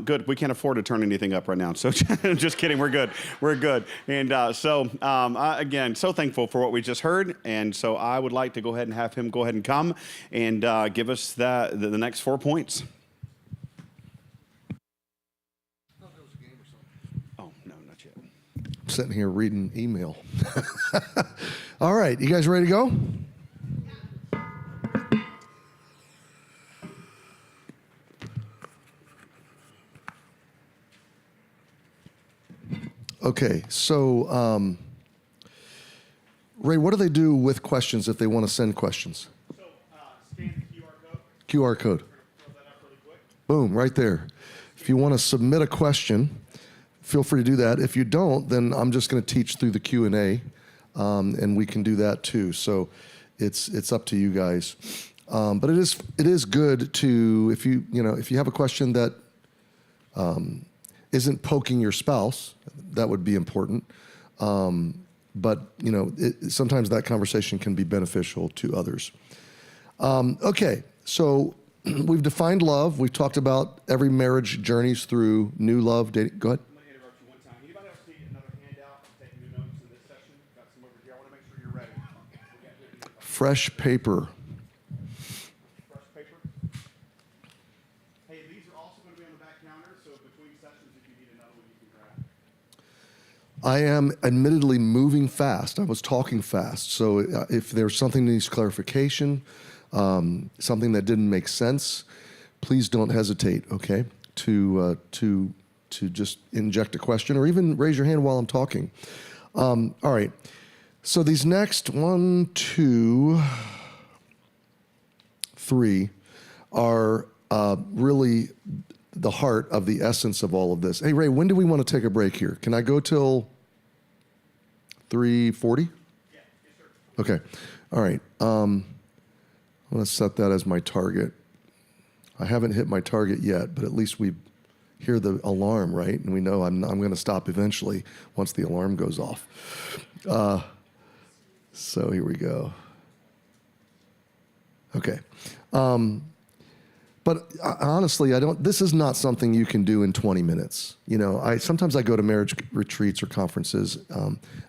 good. We can't afford to turn anything up right now. So just kidding. We're good. We're good. And again, so thankful for what we just heard. And so I would like to go ahead and have him go ahead and come and give us the next 4 points. Oh, no, not yet. I'm sitting here reading email. All right. You guys ready to go? Okay, so Ray, what do they do with questions if they want to send questions? So scan the QR code. QR code. Throw that up really quick. Boom, right there. If you want to submit a question, feel free to do that. If you don't, then I'm just going to teach through the Q&A, and we can do that too. So it's up to you guys. But it is good to, if you have a question that isn't poking your spouse, that would be important. But sometimes that conversation can be beneficial to others. Okay, so we've defined love. We've talked about every marriage journeys through new love. Dating. Go ahead. I'm going to interrupt you one time. Anybody else need another handout to take new notes in this session? Got some over here. I want to make sure you're ready. Fresh paper. Fresh paper. Hey, these are also going to be on the back counter, so between sessions, if you need another one, you can grab it. I am admittedly moving fast. I was talking fast. So if there's something that needs clarification, something that didn't make sense, please don't hesitate, okay, to just inject a question or even raise your hand while I'm talking. All right. So these next 1, 2, 3 are really the heart of the essence of all of this. Hey, Ray, when do we want to take a break here? Can I go till 3:40? Yeah, yes, sir. Okay. All right. I'm going to set that as my target. I haven't hit my target yet, but at least we hear the alarm, right? And we know I'm going to stop eventually once the alarm goes off. So here we go. Okay. But honestly, this is not something you can do in 20 minutes. Sometimes I go to marriage retreats or conferences.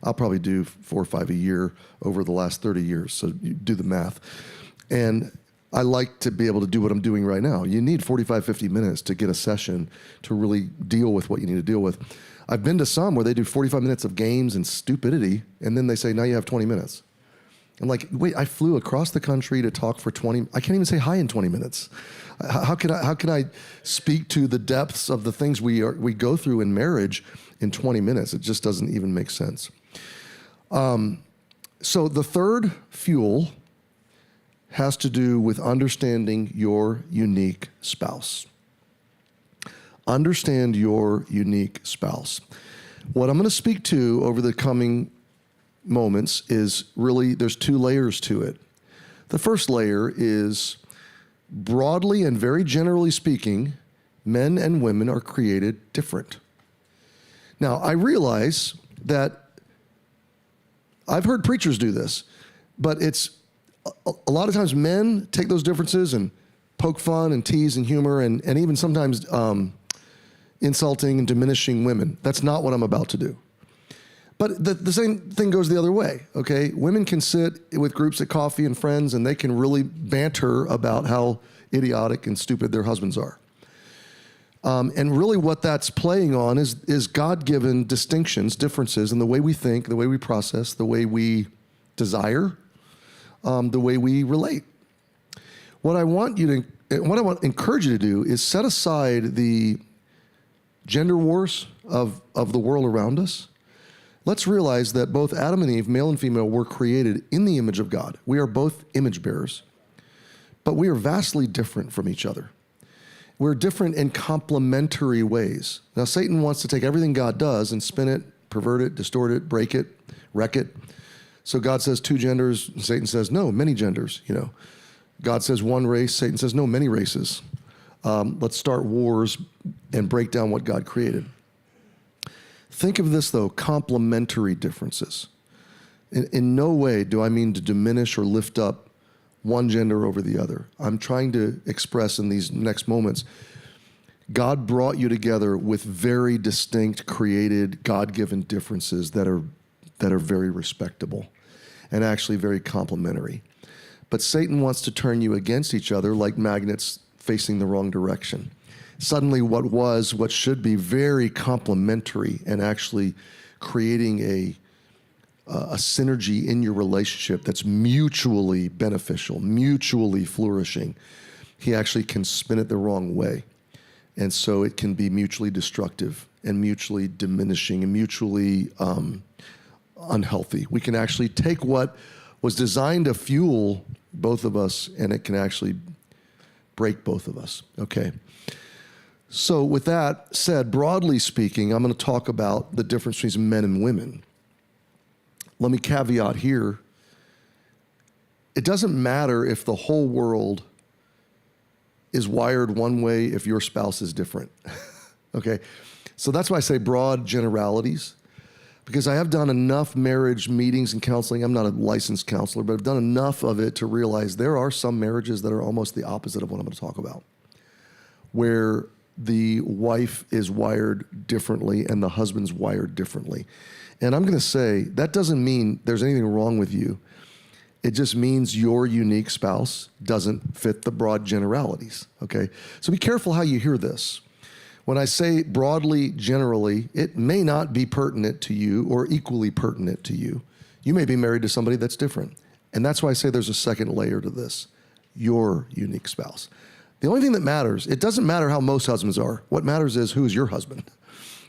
I'll probably do 4 or 5 a year over the last 30 years. So you do the math. And I like to be able to do what I'm doing right now. You need 45, 50 minutes to get a session to really deal with what you need to deal with. I've been to some where they do 45 minutes of games and stupidity, and then they say, now you have 20 minutes. I'm like, wait, I flew across the country to talk for 20, I can't even say hi in 20 minutes. How can I speak to the depths of the things we go through in marriage in 20 minutes? It just doesn't even make sense. So the third fuel has to do with understanding your unique spouse. Understand your unique spouse. What I'm going to speak to over the coming moments is really, there's 2 layers to it. The first layer is, broadly and very generally speaking, men and women are created different. Now, I realize that I've heard preachers do this, but it's a lot of times men take those differences and poke fun and tease and humor and even sometimes insulting and diminishing women. That's not what I'm about to do. But the same thing goes the other way, okay? Women can sit with groups at coffee and friends, and they can really banter about how idiotic and stupid their husbands are. And really what that's playing on is God-given distinctions, differences in the way we think, the way we process, the way we desire, the way we relate. What I want to encourage you to do is set aside the gender wars of the world around us. Let's realize that both Adam and Eve, male and female, were created in the image of God. We are both image bearers, but we are vastly different from each other. We're different in complementary ways. Now, Satan wants to take everything God does and spin it, pervert it, distort it, break it, wreck it. So God says 2 genders, Satan says, no, many genders, God says 1 race, Satan says, no, many races. Let's start wars and break down what God created. Think of this, though, complementary differences. In no way do I mean to diminish or lift up one gender over the other. I'm trying to express in these next moments God brought you together with very distinct, created, God-given differences that are very respectable and actually very complementary. But Satan wants to turn you against each other like magnets facing the wrong direction. Suddenly what should be very complementary and actually creating a synergy in your relationship that's mutually beneficial, mutually flourishing, he actually can spin it the wrong way. And so it can be mutually destructive and mutually diminishing and mutually unhealthy. We can actually take what was designed to fuel both of us, and it can actually break both of us. Okay. So with that said, broadly speaking, I'm going to talk about the difference between men and women. Let me caveat here. It doesn't matter if the whole world is wired one way if your spouse is different. Okay? So that's why I say broad generalities, because I have done enough marriage meetings and counseling. I'm not a licensed counselor, but I've done enough of it to realize there are some marriages that are almost the opposite of what I'm going to talk about, where the wife is wired differently and the husband's wired differently. And I'm going to say that doesn't mean there's anything wrong with you. It just means your unique spouse doesn't fit the broad generalities, okay? So be careful how you hear this. When I say broadly, generally, it may not be pertinent to you or equally pertinent to you. You may be married to somebody that's different. And that's why I say there's a second layer to this, your unique spouse. The only thing that matters, it doesn't matter how most husbands are. What matters is who is your husband.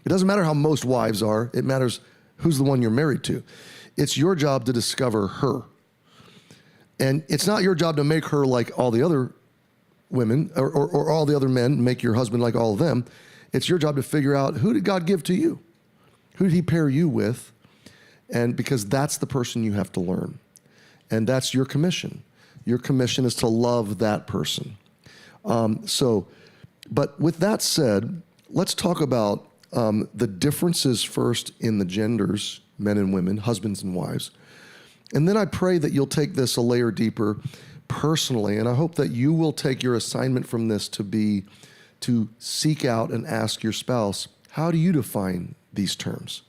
It doesn't matter how most wives are. It matters who's the one you're married to. It's your job to discover her. And it's not your job to make her like all the other women or all the other men, make your husband like all of them. It's your job to figure out, who did God give to you? Who did he pair you with? And because that's the person you have to learn. And that's your commission. Your commission is to love that person. But with that said, let's talk about the differences first in the genders, men and women, husbands and wives. And then I pray that you'll take this a layer deeper personally, and I hope that you will take your assignment from this to seek out and ask your spouse, how do you define these terms?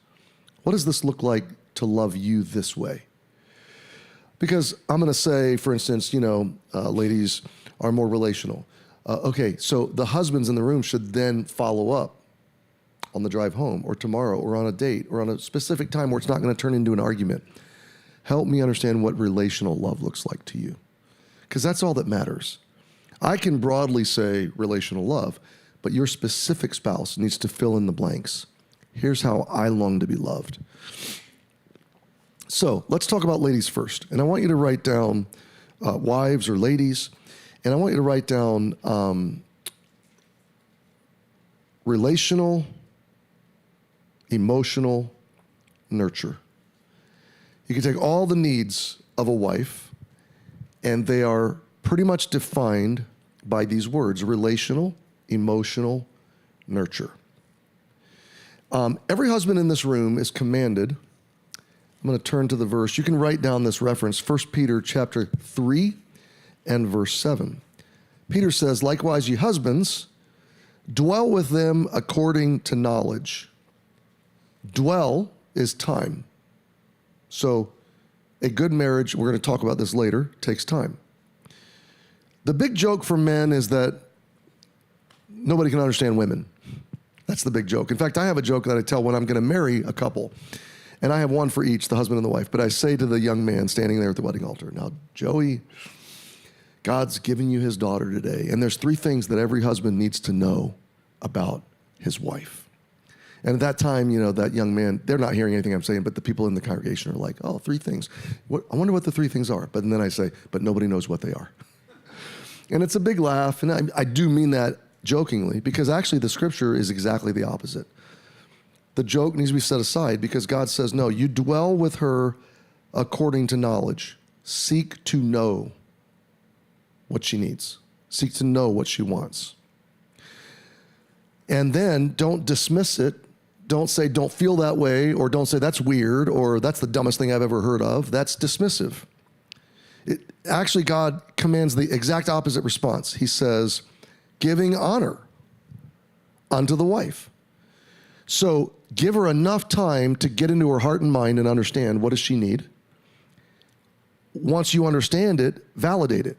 What does this look like to love you this way? Because I'm going to say, for instance, ladies are more relational. Okay, so the husbands in the room should then follow up on the drive home or tomorrow or on a date or on a specific time where it's not going to turn into an argument. Help me understand what relational love looks like to you, because that's all that matters. I can broadly say relational love, but your specific spouse needs to fill in the blanks. Here's how I long to be loved. So let's talk about ladies first. And I want you to write down wives or ladies, and I want you to write down relational, emotional, nurture. You can take all the needs of a wife, and they are pretty much defined by these words: relational, emotional, nurture. Every husband in this room is commanded. I'm going to turn to the verse. You can write down this reference, 1 Peter chapter 3 and verse 7. Peter says, likewise, ye husbands, dwell with them according to knowledge. Dwell is time. So a good marriage, we're going to talk about this later, takes time. The big joke for men is that nobody can understand women. That's the big joke. In fact, I have a joke that I tell when I'm going to marry a couple. And I have one for each, the husband and the wife. But I say to the young man standing there at the wedding altar, now, Joey, God's given you his daughter today. And there's 3 things that every husband needs to know about his wife. And at that time, that young man, they're not hearing anything I'm saying, but the people in the congregation are like, oh, 3 things. I wonder what the 3 things are. But then I say, but nobody knows what they are. And it's a big laugh. And I do mean that jokingly, because actually the scripture is exactly the opposite. The joke needs to be set aside because God says, no, you dwell with her according to knowledge. Seek to know what she needs. Seek to know what she wants. And then don't dismiss it. Don't say, don't feel that way, or don't say, that's weird, or that's the dumbest thing I've ever heard of. That's dismissive. Actually, God commands the exact opposite response. He says, giving honor. unto the wife. So give her enough time to get into her heart and mind and understand what does she need. Once you understand it, validate it.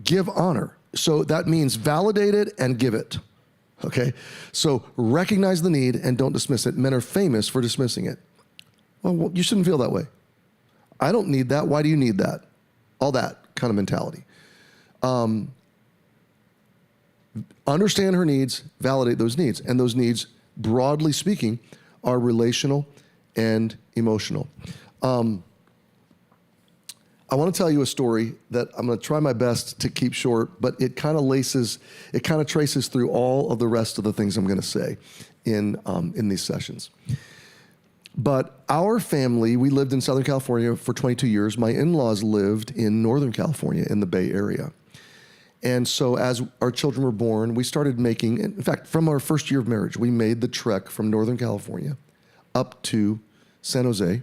Give honor. So that means validate it and give it. Okay? So recognize the need and don't dismiss it. Men are famous for dismissing it. Well, you shouldn't feel that way. I don't need that. Why do you need that? All that kind of mentality. Understand her needs, validate those needs. And those needs, broadly speaking, are relational and emotional. I want to tell you a story that I'm going to try my best to keep short, but it kind of traces through all of the rest of the things I'm going to say in these sessions. But our family, we lived in Southern California for 22 years. My in-laws lived in Northern California in the Bay Area. And so as our children were born, we started making, in fact, from our first year of marriage, we made the trek from Northern California up to San Jose,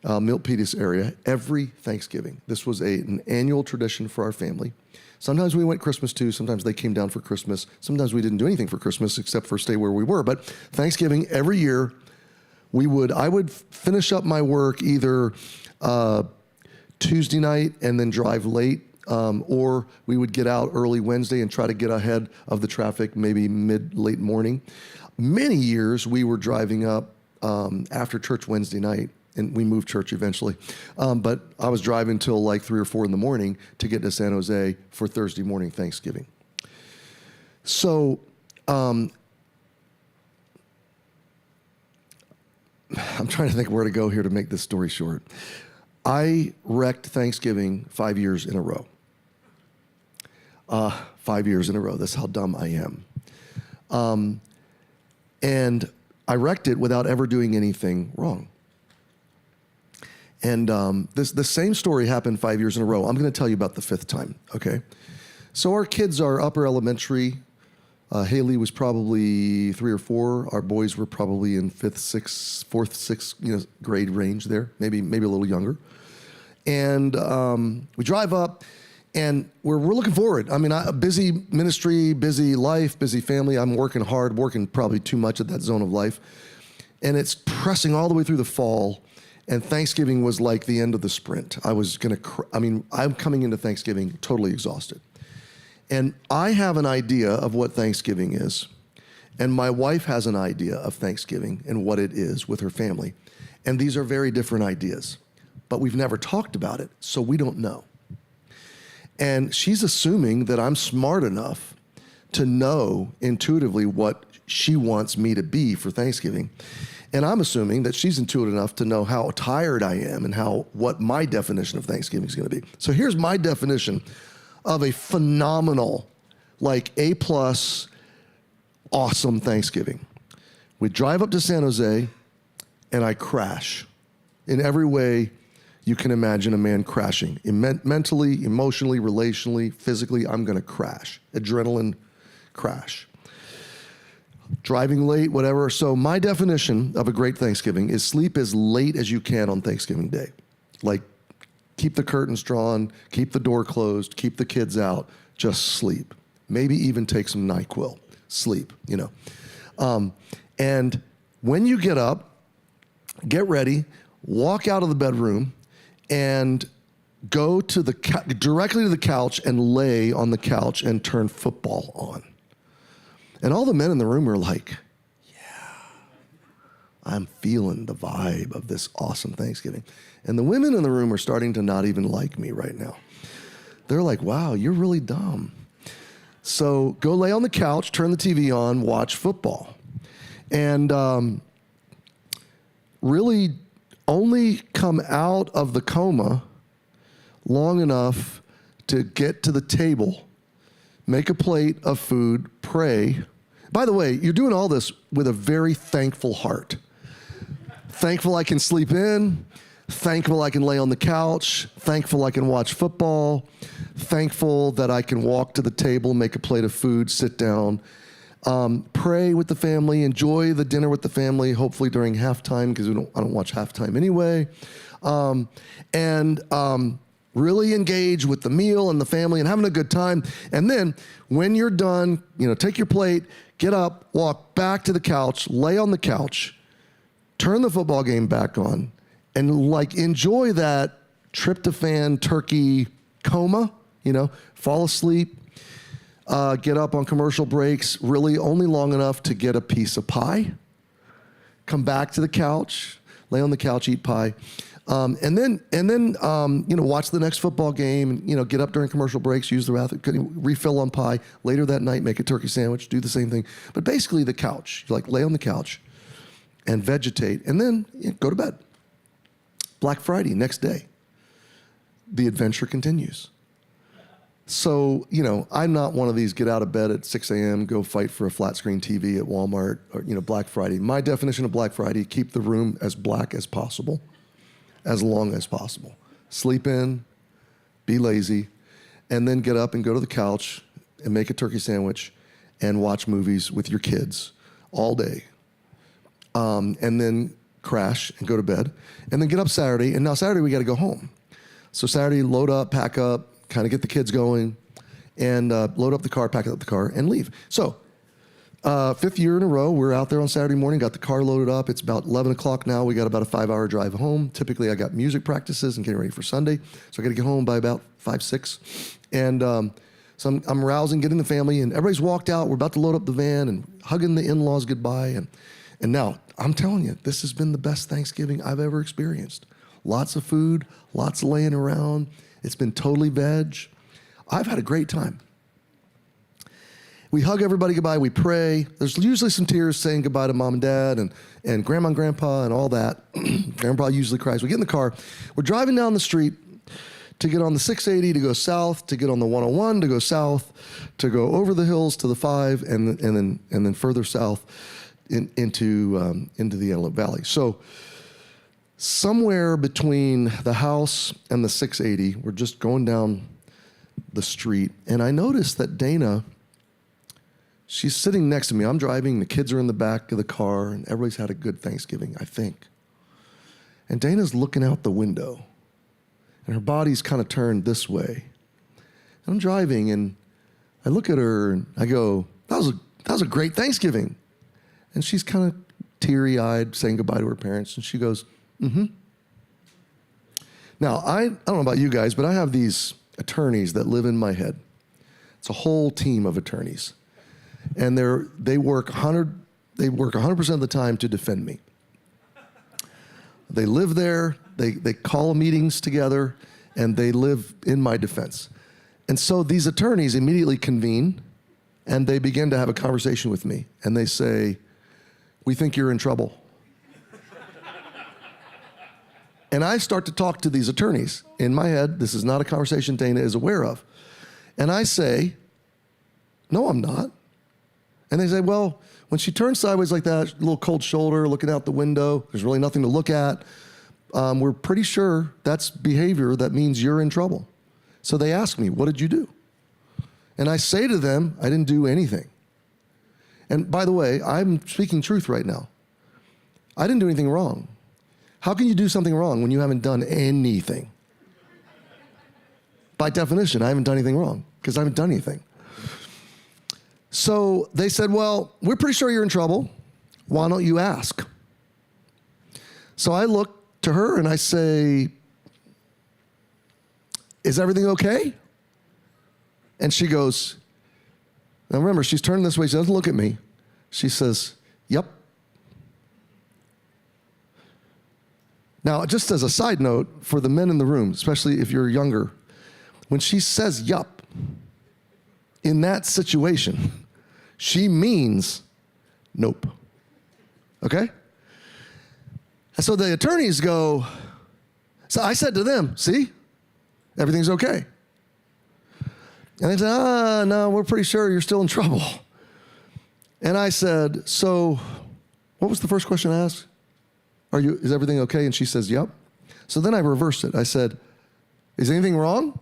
Milpitas area every Thanksgiving. This was an annual tradition for our family. Sometimes we went Christmas too. Sometimes they came down for Christmas. Sometimes we didn't do anything for Christmas except for stay where we were. But Thanksgiving every year, I would finish up my work either Tuesday night and then drive late, or we would get out early Wednesday and try to get ahead of the traffic, maybe late morning. Many years we were driving up after church Wednesday night, and we moved church eventually. But I was driving till like 3 or 4 in the morning to get to San Jose for Thursday morning Thanksgiving. So I'm trying to think where to go here to make this story short. I wrecked Thanksgiving 5 years in a row. 5 years in a row. That's how dumb I am. And I wrecked it without ever doing anything wrong. And the same story happened 5 years in a row. I'm going to tell you about the 5th time, okay? So our kids are upper elementary. Haley was probably 3 or 4. Our boys were probably in 4th, 6th grade range there, maybe a little younger. And we drive up, and we're looking forward. I mean, a busy ministry, busy life, busy family. I'm working hard, working probably too much at that zone of life. And it's pressing all the way through the fall. And Thanksgiving was like the end of the sprint. I'm coming into Thanksgiving totally exhausted. And I have an idea of what Thanksgiving is. And my wife has an idea of Thanksgiving and what it is with her family. And these are very different ideas. But we've never talked about it, so we don't know. And she's assuming that I'm smart enough to know intuitively what she wants me to be for Thanksgiving. And I'm assuming that she's intuitive enough to know how tired I am and what my definition of Thanksgiving is going to be. So here's my definition of a phenomenal, like A+, awesome Thanksgiving. We drive up to San Jose, and I crash. In every way you can imagine a man crashing. Mentally, emotionally, relationally, physically, I'm going to crash. Adrenaline crash. Driving late, whatever. So my definition of a great Thanksgiving is sleep as late as you can on Thanksgiving Day. Like, keep the curtains drawn, keep the door closed, keep the kids out, just sleep. Maybe even take some NyQuil. Sleep, And when you get up, get ready, walk out of the bedroom, and go to directly to the couch and lay on the couch and turn football on. And all the men in the room are like, yeah, I'm feeling the vibe of this awesome Thanksgiving. And the women in the room are starting to not even like me right now. They're like, wow, you're really dumb. So go lay on the couch, turn the TV on, watch football. And really only come out of the coma long enough to get to the table, make a plate of food, pray. By the way, you're doing all this with a very thankful heart. Thankful I can sleep in, thankful I can lay on the couch, thankful I can watch football, thankful that I can walk to the table, make a plate of food, sit down, pray with the family, enjoy the dinner with the family, hopefully during halftime, because I don't watch halftime anyway, and really engage with the meal and the family and having a good time. And then when you're done, take your plate, get up, walk back to the couch, lay on the couch, turn the football game back on, and like enjoy that tryptophan turkey coma, fall asleep, get up on commercial breaks, really only long enough to get a piece of pie, come back to the couch, lay on the couch, eat pie, and then watch the next football game, and, get up during commercial breaks, use the bathroom, refill on pie. Later that night, make a turkey sandwich, do the same thing. But basically the couch, lay on the couch and vegetate, and then go to bed. Black Friday, next day, the adventure continues. So, I'm not one of these get out of bed at 6 a.m., go fight for a flat screen TV at Walmart or, Black Friday. My definition of Black Friday, keep the room as black as possible, as long as possible. Sleep in, be lazy, and then get up and go to the couch and make a turkey sandwich and watch movies with your kids all day. And then crash and go to bed. And then get up Saturday, and now Saturday we got to go home. So Saturday, load up, pack up, kind of get the kids going, and load up the car, pack up the car, and leave. So, 5th year in a row, we're out there on Saturday morning, got the car loaded up. It's about 11 o'clock now. We got about a 5-hour drive home. Typically, I got music practices and getting ready for Sunday. So I got to get home by about 5, 6. And so I'm rousing, getting the family, and everybody's walked out. We're about to load up the van and hugging the in-laws goodbye. And now, I'm telling you, this has been the best Thanksgiving I've ever experienced. Lots of food, lots of laying around. It's been totally veg. I've had a great time. We hug everybody goodbye. We pray. There's usually some tears saying goodbye to mom and dad and grandma and grandpa and all that. Grandpa usually cries. We get in the car. We're driving down the street to get on the 680 to go south, to get on the 101 to go south, to go over the hills to the 5, and then further south into the Antelope Valley. So somewhere between the house and the 680, we're just going down the street, and I noticed that Dana, she's sitting next to me. I'm driving, the kids are in the back of the car, and everybody's had a good Thanksgiving, I think. And Dana's looking out the window, and her body's kind of turned this way. And I'm driving, and I look at her, and I go, that was a great Thanksgiving. And she's kind of teary-eyed, saying goodbye to her parents, and she goes, mm-hmm. Now, I don't know about you guys, but I have these attorneys that live in my head. It's a whole team of attorneys. And they work 100% of the time to defend me. They live there, they call meetings together, and they live in my defense. And so these attorneys immediately convene, and they begin to have a conversation with me. And they say, we think you're in trouble. And I start to talk to these attorneys. In my head, this is not a conversation Dana is aware of. And I say, no, I'm not. And they say, well, when she turns sideways like that, a little cold shoulder, looking out the window, there's really nothing to look at. We're pretty sure that's behavior that means you're in trouble. So they ask me, what did you do? And I say to them, I didn't do anything. And by the way, I'm speaking truth right now. I didn't do anything wrong. How can you do something wrong when you haven't done anything? By definition, I haven't done anything wrong because I haven't done anything. So they said, well, we're pretty sure you're in trouble. Why don't you ask? So I look to her and I say, is everything okay? And she goes, now remember, she's turning this way. She doesn't look at me. She says, yep. Now, just as a side note, for the men in the room, especially if you're younger, when she says yup, in that situation, she means nope. Okay? And so the attorneys go, so I said to them, see, everything's okay. And they said, no, we're pretty sure you're still in trouble. And I said, so what was the first question I asked? Is everything okay? And she says, yep. So then I reversed it. I said, is anything wrong?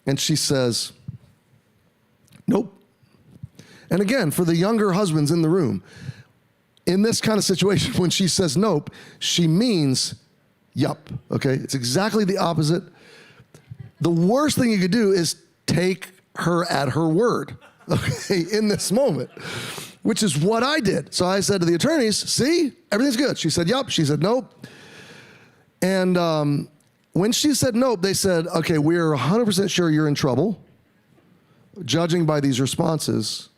And she says, nope. And again, for the younger husbands in the room, in this kind of situation, when she says nope, she means yup, okay? It's exactly the opposite. The worst thing you could do is take her at her word. okay, in this moment, which is what I did. So I said to the attorneys, see, everything's good. She said, yep. She said, nope. And when she said nope, they said, okay, we're 100% sure you're in trouble, judging by these responses.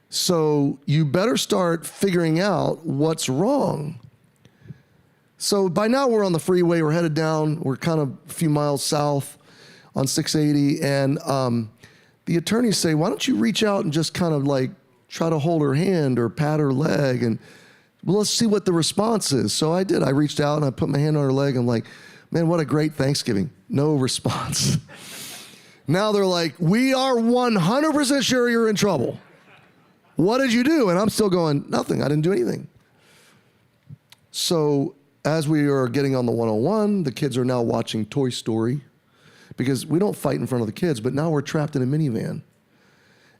So you better start figuring out what's wrong. So by now we're on the freeway, we're headed down, we're kind of a few miles south on 680, and the attorneys say, why don't you reach out and just kind of like try to hold her hand or pat her leg, and well, let's see what the response is. So I did. I reached out and I put my hand on her leg. I'm like, man, what a great Thanksgiving. No response. Now they're like, we are 100% sure you're in trouble. What did you do? And I'm still going, nothing. I didn't do anything. So as we are getting on the 101, the kids are now watching Toy Story, because we don't fight in front of the kids, but now we're trapped in a minivan.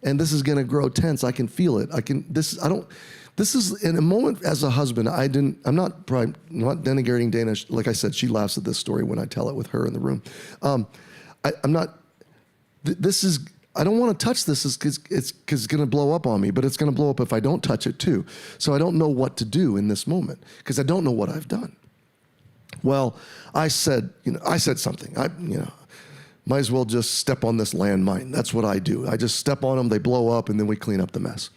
And this is gonna grow tense. I can feel it. This is in a moment as a husband, I'm not denigrating Dana. Like I said, she laughs at this story when I tell it with her in the room. I don't want to touch this because it's going to blow up on me, but it's going to blow up if I don't touch it too. So I don't know what to do in this moment because I don't know what I've done. Well, I said something. Might as well just step on this landmine. That's what I do. I just step on them, they blow up, and then we clean up the mess.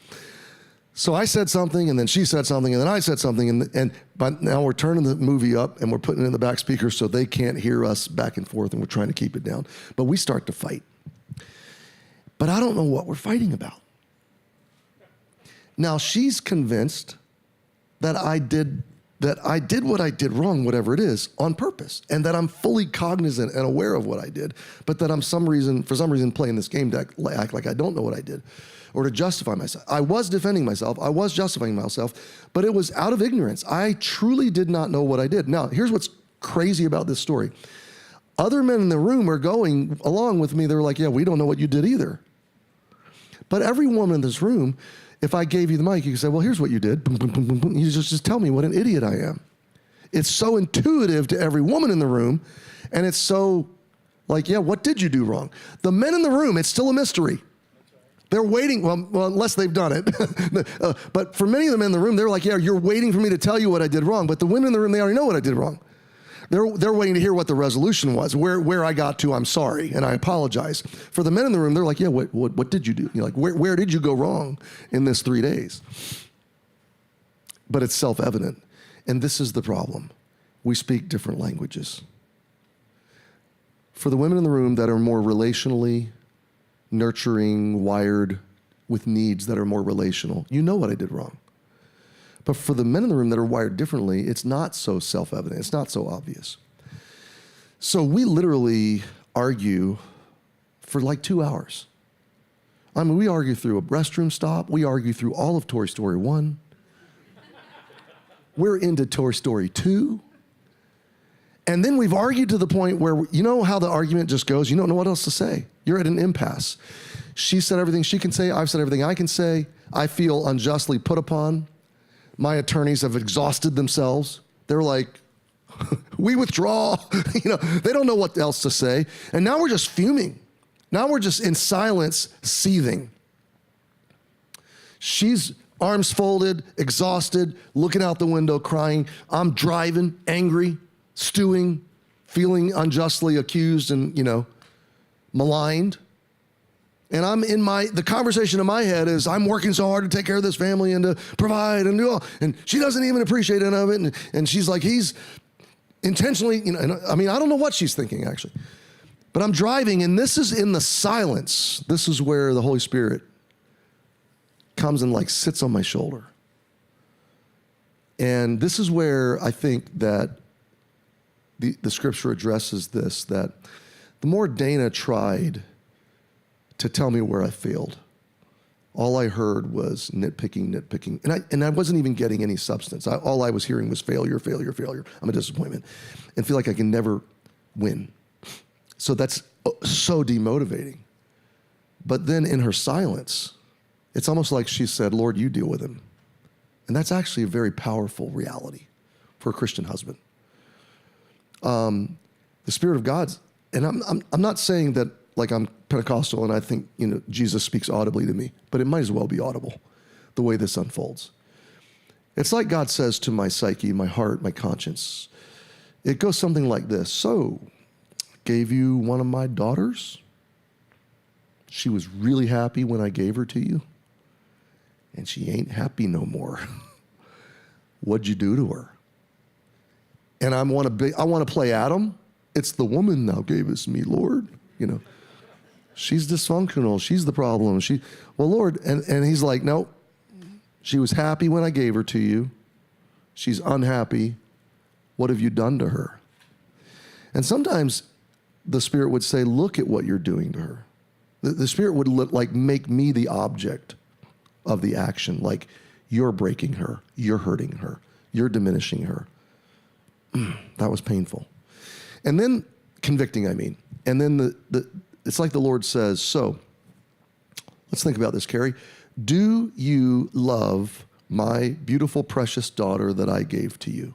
So I said something, and then she said something, and then I said something, but now we're turning the movie up, and we're putting it in the back speaker so they can't hear us back and forth, and we're trying to keep it down. But we start to fight. But I don't know what we're fighting about. Now, she's convinced that I did what I did wrong, whatever it is, on purpose, and that I'm fully cognizant and aware of what I did, but that I'm for some reason playing this game to act like I don't know what I did, or to justify myself. I was defending myself, I was justifying myself, but it was out of ignorance. I truly did not know what I did. Now, here's what's crazy about this story. Other men in the room are going along with me. They're like, yeah, we don't know what you did either. But every woman in this room, if I gave you the mic, you could say, well, here's what you did. Boom, boom, boom, boom, boom. You just tell me what an idiot I am. It's so intuitive to every woman in the room, and it's so like, yeah, what did you do wrong? The men in the room, it's still a mystery. They're waiting, well unless they've done it. But for many of them in the room, they're like, yeah, you're waiting for me to tell you what I did wrong. But the women in the room, they already know what I did wrong. They're waiting to hear what the resolution was, where I got to, I'm sorry, and I apologize. For the men in the room, they're like, yeah, what did you do? You're like, where did you go wrong in this 3 days? But it's self-evident. And this is the problem. We speak different languages. For the women in the room that are more relationally nurturing, wired with needs that are more relational, you know what I did wrong. But for the men in the room that are wired differently, it's not so self-evident. It's not so obvious. So we literally argue for like 2 hours. I mean, we argue through a restroom stop. We argue through all of Toy Story 1. We're into Toy Story 2. And then we've argued to the point where, you know how the argument just goes? You don't know what else to say. You're at an impasse. She said everything she can say. I've said everything I can say. I feel unjustly put upon. My attorneys have exhausted themselves. They're like, we withdraw. They don't know what else to say. And now we're just fuming. Now we're just in silence, seething. She's arms folded, exhausted, looking out the window, crying. I'm driving, angry, stewing, feeling unjustly accused and, maligned. And I'm in the conversation in my head is I'm working so hard to take care of this family and to provide and do all, and she doesn't even appreciate any of it. And she's like, he's intentionally, I don't know what she's thinking actually. But I'm driving, and this is in the silence. This is where the Holy Spirit comes and like sits on my shoulder. And this is where I think that the scripture addresses this, that the more Dana tried to tell me where I failed, all I heard was nitpicking. And I wasn't even getting any substance. All I was hearing was failure. I'm a disappointment. And feel like I can never win. So that's so demotivating. But then in her silence, it's almost like she said, Lord, you deal with him. And that's actually a very powerful reality for a Christian husband. The Spirit of God's, and I'm not saying that like I'm Pentecostal and I think, Jesus speaks audibly to me, but it might as well be audible the way this unfolds. It's like God says to my psyche, my heart, my conscience. It goes something like this. So, gave you one of my daughters? She was really happy when I gave her to you, and she ain't happy no more. What'd you do to her? And I want to play Adam. It's the woman thou gavest me, Lord. She's dysfunctional. She's the problem. Well, Lord, and he's like, no, she was happy when I gave her to you. She's unhappy. What have you done to her? And sometimes the Spirit would say, look at what you're doing to her. The Spirit would make me the object of the action, like you're breaking her, you're hurting her, you're diminishing her. That was painful. And then convicting, And then it's like the Lord says, so let's think about this, Carrie. Do you love my beautiful, precious daughter that I gave to you?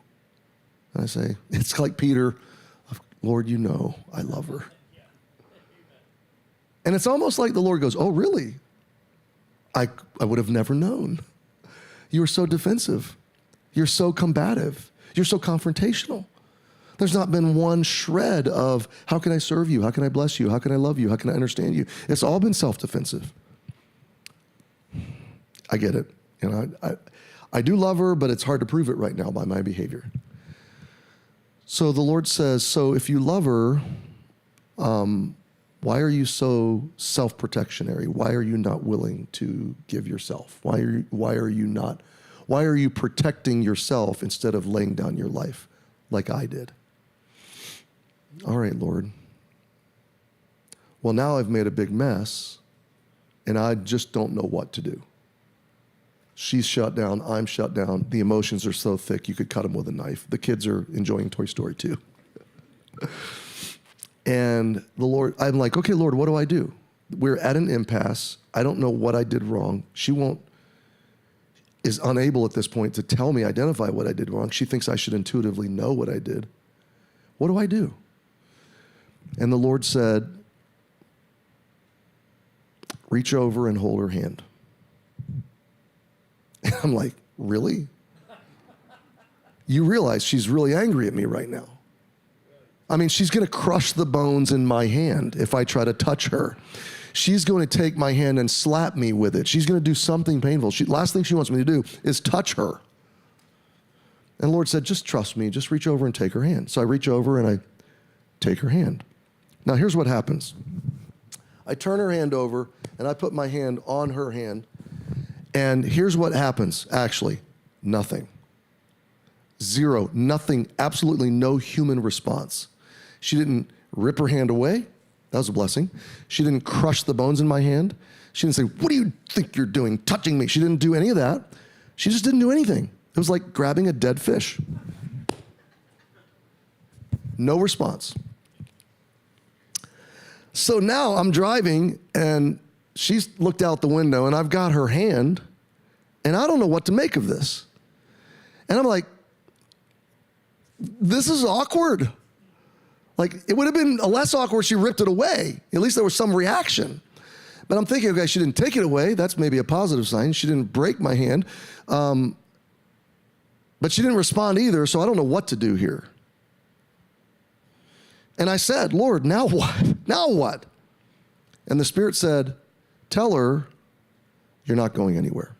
And I say, it's like Peter, Lord, I love her. And it's almost like the Lord goes, oh, really? I would have never known. You are so defensive. You're so combative. You're so confrontational. There's not been one shred of how can I serve you? How can I bless you? How can I love you? How can I understand you? It's all been self-defensive. I get it. I do love her, but it's hard to prove it right now by my behavior. So the Lord says, so if you love her, why are you so self-protectionary? Why are you not willing to give yourself? Why are you protecting yourself instead of laying down your life like I did? All right, Lord. Well, now I've made a big mess, and I just don't know what to do. She's shut down. I'm shut down. The emotions are so thick, you could cut them with a knife. The kids are enjoying Toy Story 2. And the Lord, I'm like, okay, Lord, what do I do? We're at an impasse. I don't know what I did wrong. She is unable at this point to tell me, identify what I did wrong. She thinks I should intuitively know what I did. What do I do? And the Lord said, reach over and hold her hand. And I'm like, really? You realize she's really angry at me right now. She's going to crush the bones in my hand if I try to touch her. She's going to take my hand and slap me with it. She's going to do something painful. Last thing she wants me to do is touch her. And the Lord said, just trust me. Just reach over and take her hand. So I reach over and I take her hand. Now here's what happens. I turn her hand over and I put my hand on her hand. And here's what happens, actually. Nothing. Zero. Nothing. Absolutely no human response. She didn't rip her hand away. That was a blessing. She didn't crush the bones in my hand. She didn't say, what do you think you're doing, touching me? She didn't do any of that. She just didn't do anything. It was like grabbing a dead fish. No response. So now I'm driving, and she's looked out the window, and I've got her hand, and I don't know what to make of this. And I'm like, this is awkward. Like, it would have been less awkward if she ripped it away. At least there was some reaction. But I'm thinking, okay, she didn't take it away. That's maybe a positive sign. She didn't break my hand. But she didn't respond either, so I don't know what to do here. And I said, Lord, now what? Now what? And the Spirit said, tell her you're not going anywhere.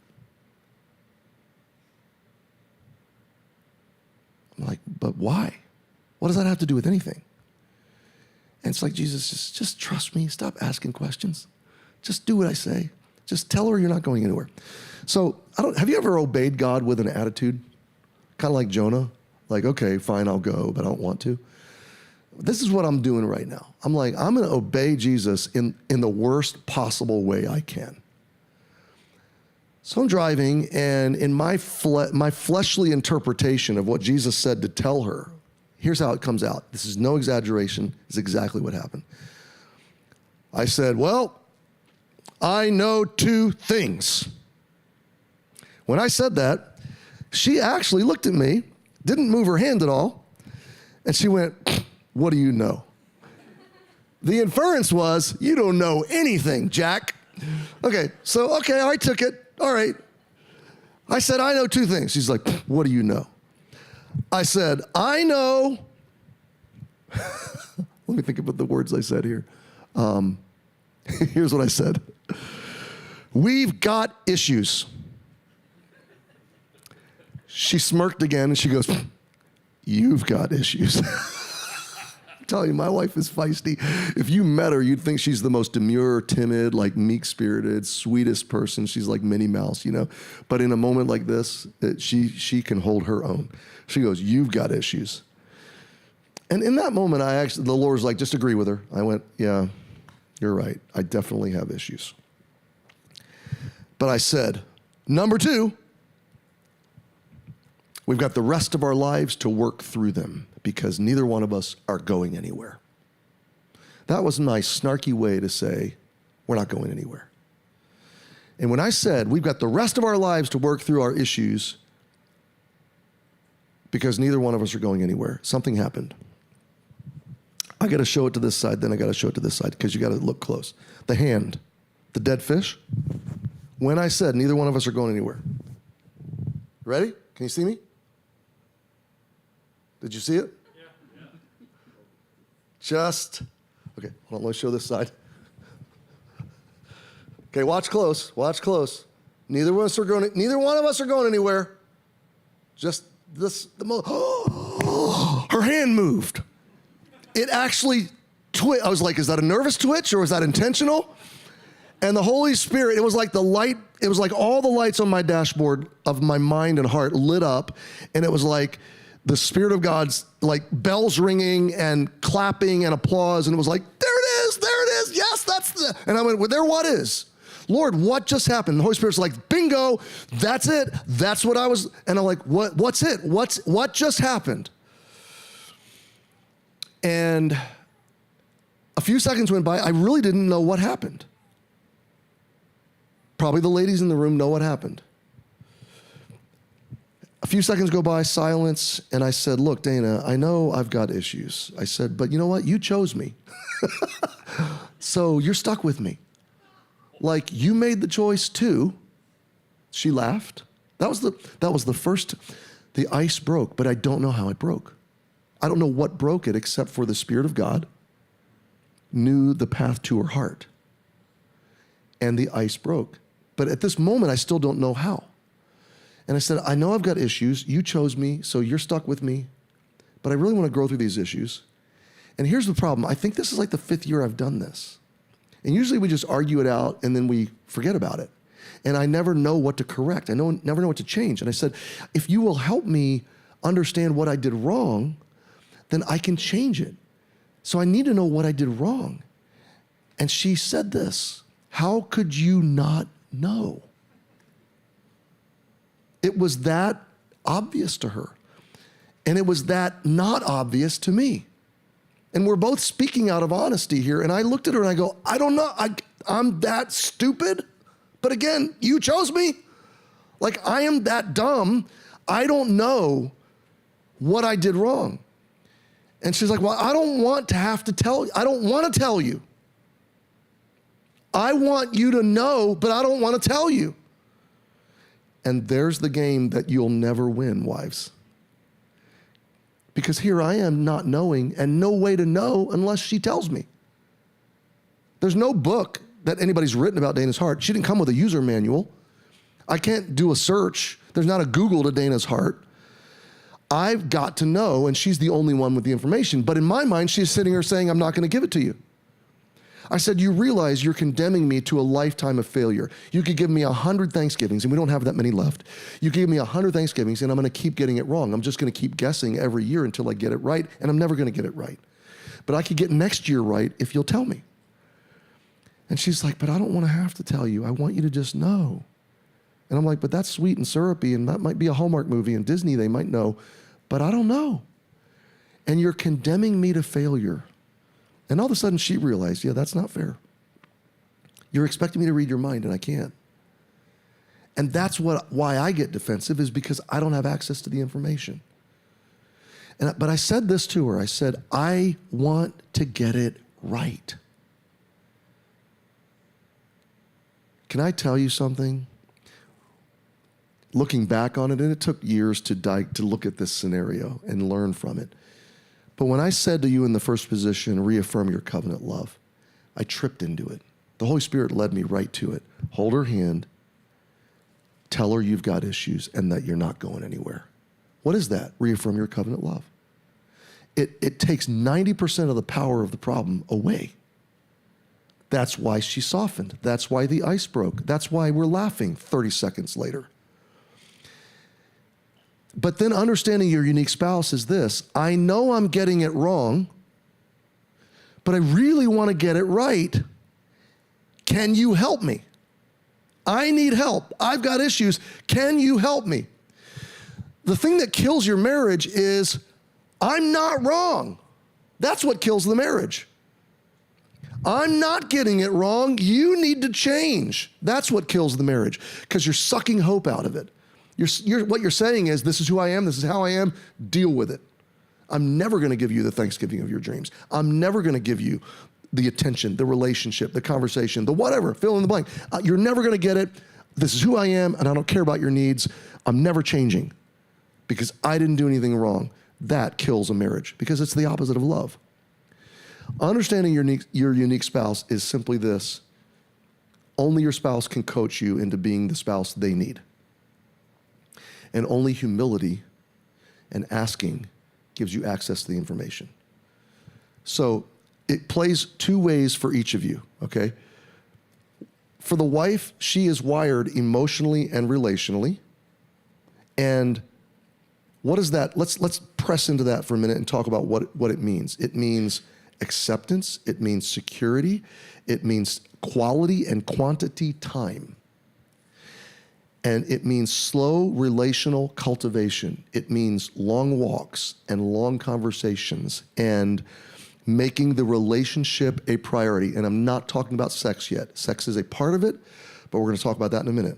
I'm like, but why? What does that have to do with anything? And it's like, Jesus, just trust me. Stop asking questions. Just do what I say. Just tell her you're not going anywhere. So have you ever obeyed God with an attitude? Kind of like Jonah? Like, okay, fine, I'll go, but I don't want to. This is what I'm doing right now. I'm like, I'm going to obey Jesus in the worst possible way I can. So I'm driving, and in my fleshly interpretation of what Jesus said to tell her, here's how it comes out. This is no exaggeration. It's exactly what happened. I said, well, I know two things. When I said that, she actually looked at me, didn't move her hand at all, and she went, what do you know? The inference was, you don't know anything, Jack. Okay, I took it. All right. I said, I know two things. She's like, what do you know? I said, I know. Let me think about the words I said here. Here's what I said. We've got issues. She smirked again and she goes, you've got issues. I'm telling you, my wife is feisty. If you met her, you'd think she's the most demure, timid, like meek-spirited, sweetest person. She's like Minnie Mouse, you know? But in a moment like this, she can hold her own. She goes, you've got issues. And in that moment, the Lord was like, just agree with her. I went, yeah, you're right. I definitely have issues. But I said, number two, we've got the rest of our lives to work through them because neither one of us are going anywhere. That was my snarky way to say, we're not going anywhere. And when I said, we've got the rest of our lives to work through our issues because neither one of us are going anywhere, something happened. I got to show it to this side, then I got to show it to this side because you got to look close. The hand, the dead fish. When I said neither one of us are going anywhere. Ready? Can you see me? Did you see it? Yeah. Okay, hold on, let's show this side. Okay, watch close, watch close. Neither one of us are going anywhere. Just this, her hand moved. It actually I was like, is that a nervous twitch or is that intentional? And the Holy Spirit, it was like all the lights on my dashboard of my mind and heart lit up. And it was like the Spirit of God's like bells ringing and clapping and applause. And it was like, there it is. Yes, and I went, well, what is? Lord, what just happened? And the Holy Spirit's like, bingo, that's it. That's what I was. And I'm like, what's it? What just happened? And a few seconds went by. I really didn't know what happened. Probably the ladies in the room know what happened. A few seconds go by, silence, and I said, look, Dana, I know I've got issues. I said, but you know what? You chose me. So you're stuck with me. Like, you made the choice too. She laughed. That was the first, the ice broke, but I don't know how it broke. I don't know what broke it except for the Spirit of God knew the path to her heart. And the ice broke. But at this moment, I still don't know how. And I said, I know I've got issues. You chose me, so you're stuck with me. But I really want to grow through these issues. And here's the problem. I think this is like the 5th year I've done this. And usually we just argue it out and then we forget about it. And I never know what to correct. Never know what to change. And I said, if you will help me understand what I did wrong, then I can change it. So I need to know what I did wrong. And she said this, how could you not know? It was that obvious to her. And it was that not obvious to me. And we're both speaking out of honesty here. And I looked at her and I go, I don't know. I'm that stupid. But again, you chose me. Like, I am that dumb. I don't know what I did wrong. And she's like, well, I don't want to have to tell you. I don't want to tell you. I want you to know, but I don't want to tell you. And there's the game that you'll never win, wives. Because here I am not knowing and no way to know unless she tells me. There's no book that anybody's written about Dana's heart. She didn't come with a user manual. I can't do a search. There's not a Google to Dana's heart. I've got to know, and she's the only one with the information. But in my mind, she's sitting here saying, I'm not going to give it to you. I said, you realize you're condemning me to a lifetime of failure. You could give me 100 Thanksgivings, and we don't have that many left. You could give me 100 Thanksgivings, and I'm going to keep getting it wrong. I'm just going to keep guessing every year until I get it right, and I'm never going to get it right. But I could get next year right if you'll tell me. And she's like, but I don't want to have to tell you. I want you to just know. And I'm like, but that's sweet and syrupy, and that might be a Hallmark movie, and Disney, they might know. But I don't know. And you're condemning me to failure. And all of a sudden she realized, yeah, that's not fair. You're expecting me to read your mind, and I can't. And that's why I get defensive, is because I don't have access to the information. But I said this to her. I said, I want to get it right. Can I tell you something? Looking back on it, and it took years to look at this scenario and learn from it. But when I said to you in the first position, reaffirm your covenant love, I tripped into it. The Holy Spirit led me right to it. Hold her hand, tell her you've got issues and that you're not going anywhere. What is that? Reaffirm your covenant love. It takes 90% of the power of the problem away. That's why she softened. That's why the ice broke. That's why we're laughing 30 seconds later. But then understanding your unique spouse is this: I know I'm getting it wrong, but I really want to get it right. Can you help me? I need help. I've got issues. Can you help me? The thing that kills your marriage is, I'm not wrong. That's what kills the marriage. I'm not getting it wrong. You need to change. That's what kills the marriage, because you're sucking hope out of it. What you're saying is, this is who I am, this is how I am, deal with it. I'm never going to give you the Thanksgiving of your dreams. I'm never going to give you the attention, the relationship, the conversation, the whatever, fill in the blank. You're never going to get it. This is who I am, and I don't care about your needs. I'm never changing because I didn't do anything wrong. That kills a marriage because it's the opposite of love. Understanding your unique spouse is simply this: only your spouse can coach you into being the spouse they need. And only humility and asking gives you access to the information. So it plays two ways for each of you, okay? For the wife, she is wired emotionally and relationally. And what is that? Let's press into that for a minute and talk about what it means. It means acceptance. It means security. It means quality and quantity time. And it means slow relational cultivation. It means long walks and long conversations and making the relationship a priority. And I'm not talking about sex yet. Sex is a part of it, but we're going to talk about that in a minute.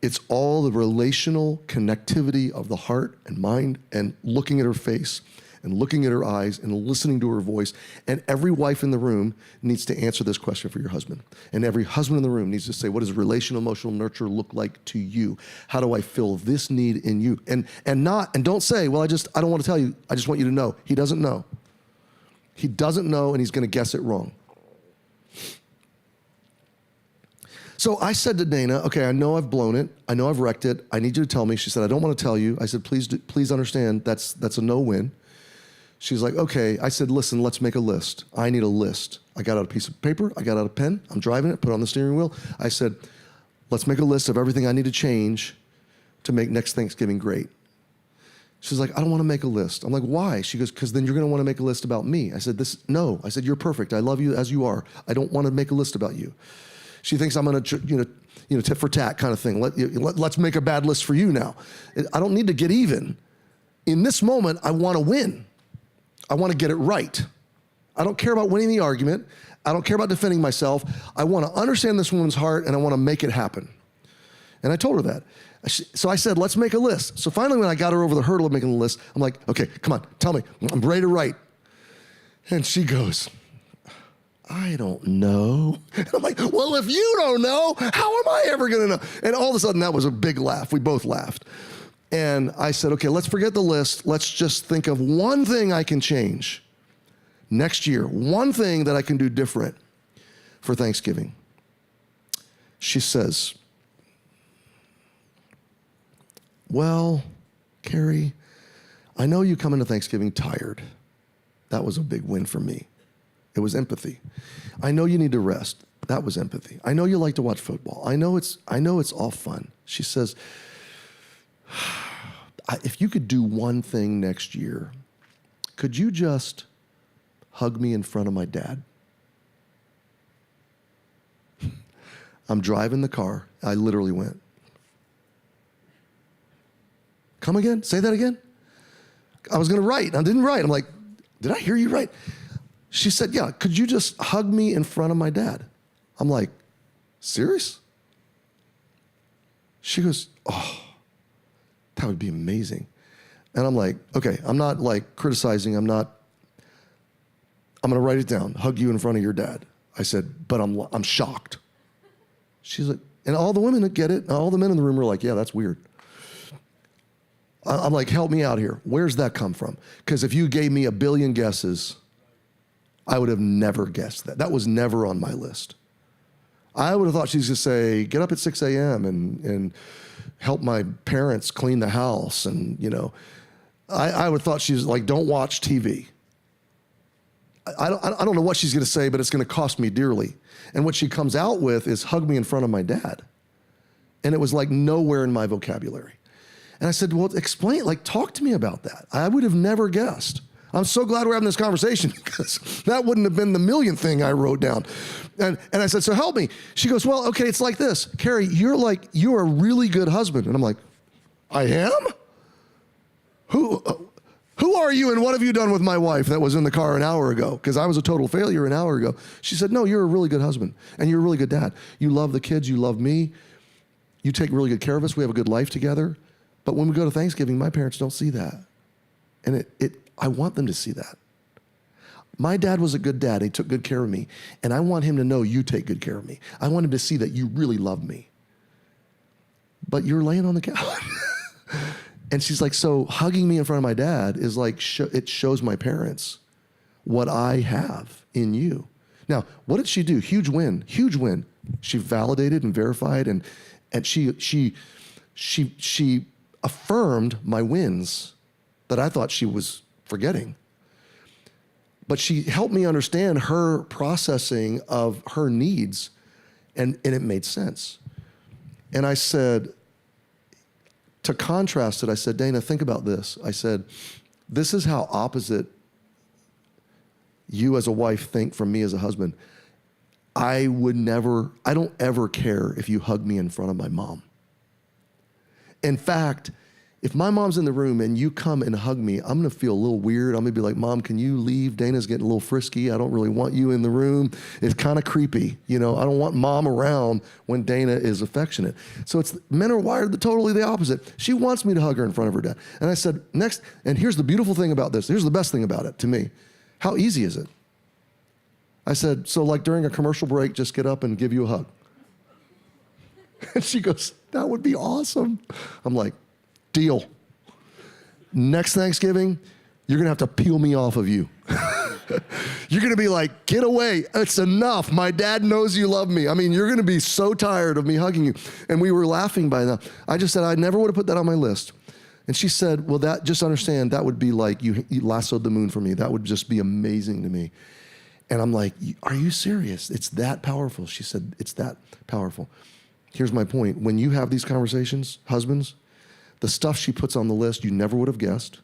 It's all the relational connectivity of the heart and mind and looking at her face and looking at her eyes and listening to her voice. And every wife in the room needs to answer this question for your husband. And every husband in the room needs to say, what does relational emotional nurture look like to you? How do I fill this need in you? And don't say, well, I don't want to tell you. I just want you to know. He doesn't know. He doesn't know, and he's going to guess it wrong. So I said to Dana, okay, I know I've blown it. I know I've wrecked it. I need you to tell me. She said, I don't want to tell you. I said, please understand, that's a no-win. She's like, okay. I said, listen, let's make a list. I need a list. I got out a piece of paper. I got out a pen. I'm driving it, put it on the steering wheel. I said, let's make a list of everything I need to change to make next Thanksgiving great. She's like, I don't want to make a list. I'm like, why? She goes, because then you're going to want to make a list about me. I said, no. I said, you're perfect. I love you as you are. I don't want to make a list about you. She thinks I'm going to, tit for tat kind of thing. Let's make a bad list for you now. I don't need to get even. In this moment, I want to win. I want to get it right. I don't care about winning the argument. I don't care about defending myself. I want to understand this woman's heart, and I want to make it happen. And I told her that. So I said, let's make a list. So finally, when I got her over the hurdle of making the list, I'm like, okay, come on, tell me. I'm ready to write. And she goes, I don't know. And I'm like, well, if you don't know, how am I ever going to know? And all of a sudden, that was a big laugh. We both laughed. And I said, okay, let's forget the list. Let's just think of one thing I can change next year, one thing that I can do different for Thanksgiving. She says, well, Carrie, I know you come into Thanksgiving tired. That was a big win for me. It was empathy. I know you need to rest. That was empathy. I know you like to watch football. I know it's all fun. She says, if you could do one thing next year, could you just hug me in front of my dad? I'm driving the car. I literally went, come again? Say that again? I was going to write. I didn't write. I'm like, did I hear you right? She said, yeah, could you just hug me in front of my dad? I'm like, serious? She goes, oh, that would be amazing. And I'm like, okay, I'm not like criticizing. I'm going to write it down, hug you in front of your dad. I said, but I'm shocked. She's like, and all the women that get it, all the men in the room were like, yeah, that's weird. I'm like, help me out here. Where's that come from? Because if you gave me a billion guesses, I would have never guessed that. That was never on my list. I would have thought she's going to say, get up at 6 a.m. and help my parents clean the house. And, you know, I would have thought she's like, don't watch TV. I don't know what she's going to say, but it's going to cost me dearly. And what she comes out with is hug me in front of my dad. And it was like nowhere in my vocabulary. And I said, well, explain, like, talk to me about that. I would have never guessed. I'm so glad we're having this conversation because that wouldn't have been the millionth thing I wrote down. And I said, so help me. She goes, well, okay, it's like this. Carrie, you're a really good husband. And I'm like, I am? Who are you and what have you done with my wife that was in the car an hour ago? Because I was a total failure an hour ago. She said, no, you're a really good husband and you're a really good dad. You love the kids, you love me. You take really good care of us. We have a good life together. But when we go to Thanksgiving, my parents don't see that. And I want them to see that. My dad was a good dad. He took good care of me. And I want him to know you take good care of me. I want him to see that you really love me. But you're laying on the couch. And she's like, so hugging me in front of my dad is like, it shows my parents what I have in you. Now, what did she do? Huge win, huge win. She validated and verified and she affirmed my wins that I thought she was forgetting. But she helped me understand her processing of her needs, and it made sense. And I said, to contrast it, I said, Dana, think about this. I said, this is how opposite you as a wife think from me as a husband. I don't ever care if you hug me in front of my mom. In fact, if my mom's in the room and you come and hug me, I'm gonna feel a little weird. I'm gonna be like, Mom, can you leave? Dana's getting a little frisky. I don't really want you in the room. It's kind of creepy. You know, I don't want Mom around when Dana is affectionate. So men are wired totally the opposite. She wants me to hug her in front of her dad. And I said, next, and here's the beautiful thing about this. Here's the best thing about it to me. How easy is it? I said, so like during a commercial break, just get up and give you a hug. And she goes, that would be awesome. I'm like, deal. Next Thanksgiving, you're gonna have to peel me off of you. You're gonna be like, get away, it's enough. My dad knows you love me. I mean, you're gonna be so tired of me hugging you. And we were laughing by that. I just said, I never would have put that on my list. And she said, well, just understand, that would be like you lassoed the moon for me. That would just be amazing to me. And I'm like, are you serious? It's that powerful. She said, it's that powerful. Here's my point. When you have these conversations, husbands, the stuff she puts on the list you never would have guessed,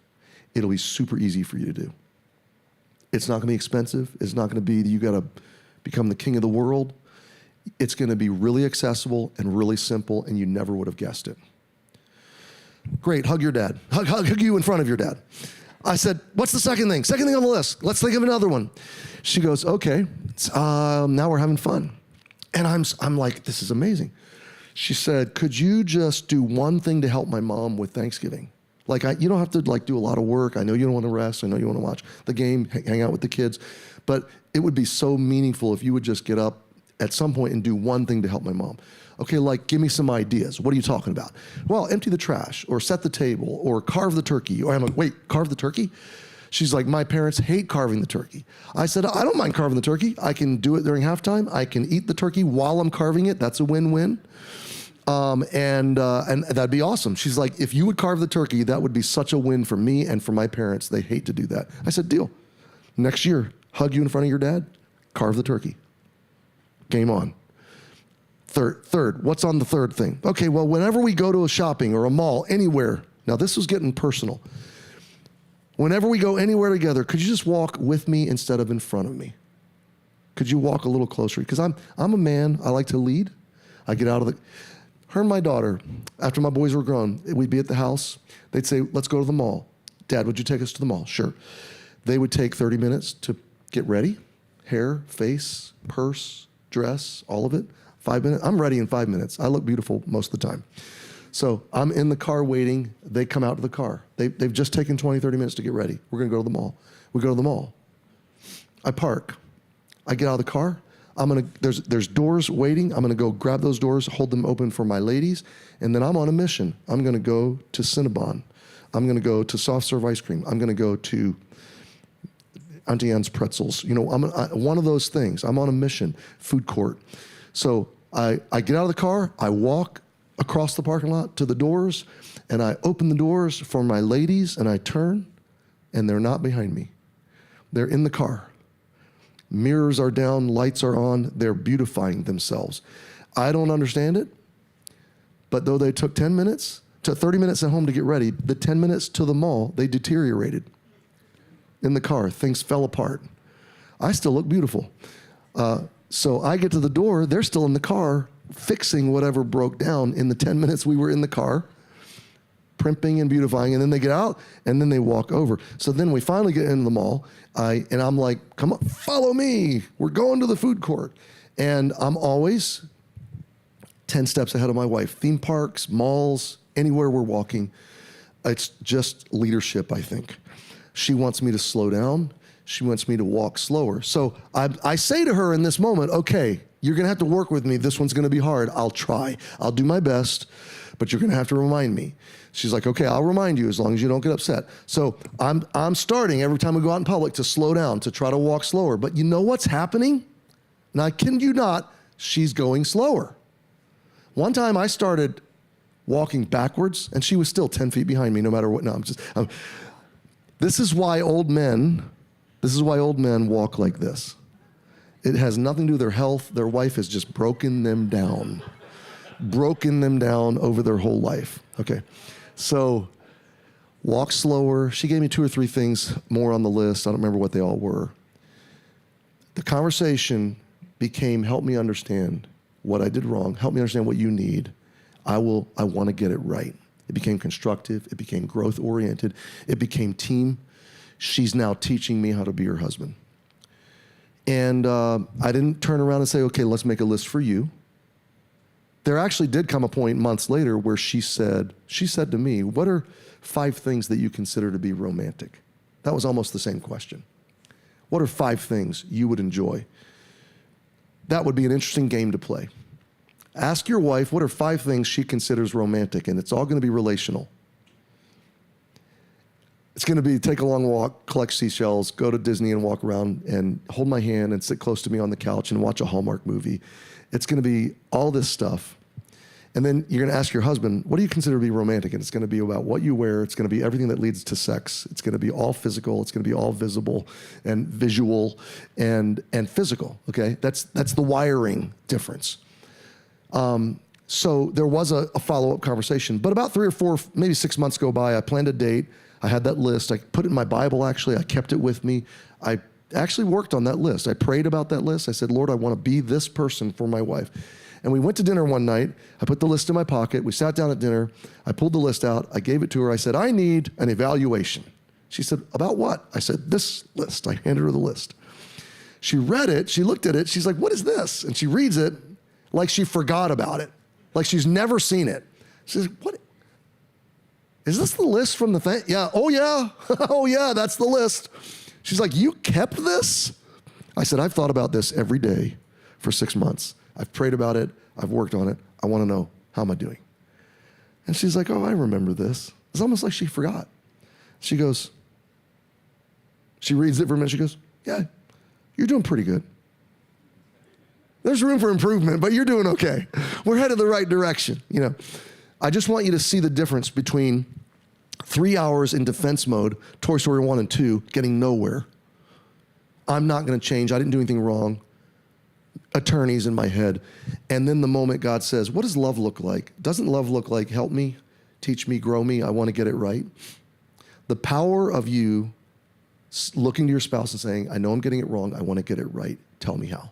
it'll be super easy for you to do. It's not gonna be expensive. It's not gonna be you gotta become the king of the world. It's gonna be really accessible and really simple, and you never would have guessed it. Great, hug your dad. Hug you in front of your dad. I said, what's the second thing? Second thing on the list. Let's think of another one. She goes, okay, now we're having fun. And I'm like, this is amazing. She said, could you just do one thing to help my mom with Thanksgiving? Like, you don't have to like do a lot of work. I know you don't want to rest. I know you want to watch the game, hang out with the kids. But it would be so meaningful if you would just get up at some point and do one thing to help my mom. Okay, like, give me some ideas. What are you talking about? Well, empty the trash, or set the table, or carve the turkey. Or I'm like, wait, carve the turkey? She's like, my parents hate carving the turkey. I said, I don't mind carving the turkey. I can do it during halftime. I can eat the turkey while I'm carving it. That's a win-win. And that'd be awesome. She's like, if you would carve the turkey, that would be such a win for me and for my parents. They hate to do that. I said, deal. Next year, hug you in front of your dad, carve the turkey. Game on. Third, what's on the third thing? Okay, well, whenever we go to a shopping or a mall, anywhere, now this was getting personal. Whenever we go anywhere together, could you just walk with me instead of in front of me? Could you walk a little closer? Because I'm a man, I like to lead. I get out of her and my daughter, after my boys were grown, we'd be at the house. They'd say, let's go to the mall. Dad, would you take us to the mall? Sure. They would take 30 minutes to get ready. Hair, face, purse, dress, all of it. 5 minutes. I'm ready in 5 minutes. I look beautiful most of the time. So I'm in the car waiting. They come out to the car. They've just taken 20, 30 minutes to get ready. We're going to go to the mall. We go to the mall. I park. I get out of the car. There's doors waiting. I'm gonna go grab those doors, hold them open for my ladies, and then I'm on a mission. I'm gonna go to Cinnabon. I'm gonna go to soft serve ice cream. I'm gonna go to Auntie Anne's pretzels. One of those things. I'm on a mission. Food court. So I get out of the car. I walk across the parking lot to the doors, and I open the doors for my ladies, and I turn, and they're not behind me. They're in the car. Mirrors are down, lights are on, they're beautifying themselves. I don't understand it, but though they took 10 minutes to 30 minutes at home to get ready, the 10 minutes to the mall, they deteriorated. In the car, things fell apart. I still look beautiful. So I get to the door, they're still in the car, fixing whatever broke down in the 10 minutes we were in the car, primping and beautifying, and then they get out, and then they walk over. So then we finally get into the mall, and I'm like, come on, follow me. We're going to the food court. And I'm always 10 steps ahead of my wife. Theme parks, malls, anywhere we're walking. It's just leadership, I think. She wants me to slow down. She wants me to walk slower. So I say to her in this moment, okay, you're gonna have to work with me. This one's gonna be hard. I'll try. I'll do my best, but you're gonna have to remind me. She's like, okay, I'll remind you as long as you don't get upset. So I'm starting every time we go out in public to slow down, to try to walk slower. But you know what's happening? And I kid you not, she's going slower. One time I started walking backwards, and she was still 10 feet behind me no matter what. No, this is why old men walk like this. It has nothing to do with their health. Their wife has just broken them down over their whole life. Okay. So walk slower. She gave me 2 or 3 things more on the list. I don't remember what they all were. The conversation became, help me understand what I did wrong. Help me understand what you need. I want to get it right. It became constructive. It became growth oriented. It became team. She's now teaching me how to be her husband. And I didn't turn around and say, okay, let's make a list for you. There actually did come a point months later where she said to me, what are 5 things that you consider to be romantic? That was almost the same question. What are 5 things you would enjoy? That would be an interesting game to play. Ask your wife, what are 5 things she considers romantic? And it's all going to be relational. It's going to be take a long walk, collect seashells, go to Disney and walk around and hold my hand and sit close to me on the couch and watch a Hallmark movie. It's going to be all this stuff. And then you're going to ask your husband, what do you consider to be romantic? And it's going to be about what you wear. It's going to be everything that leads to sex. It's going to be all physical. It's going to be all visible and visual and physical, okay? That's the wiring difference. So there was a follow-up conversation. But about 3 or 4, maybe 6 months go by. I planned a date. I had that list. I put it in my Bible, actually. I kept it with me. I actually worked on that list. I prayed about that list. I said, Lord, I want to be this person for my wife. And we went to dinner one night. I put the list in my pocket. We sat down at dinner. I pulled the list out. I gave it to her. I said, I need an evaluation. She said, about what? I said, this list. I handed her the list. She read it. She looked at it. She's like, what is this? And she reads it like she forgot about it, like she's never seen it. She says, what? Is this the list from the thing? Yeah. Oh, yeah. Oh, yeah, that's the list. She's like, you kept this? I said, I've thought about this every day for 6 months. I've prayed about it. I've worked on it. I want to know, how am I doing? And she's like, oh, I remember this. It's almost like she forgot. She goes, she reads it for a minute. She goes, yeah, you're doing pretty good. There's room for improvement, but you're doing okay. We're headed the right direction. You know, I just want you to see the difference between 3 hours in defense mode, Toy Story 1 and 2, getting nowhere. I'm not going to change. I didn't do anything wrong. Attorneys in my head. And then the moment God says, what does love look like? Doesn't love look like help me, teach me, grow me? I want to get it right. The power of you looking to your spouse and saying, I know I'm getting it wrong. I want to get it right. Tell me how.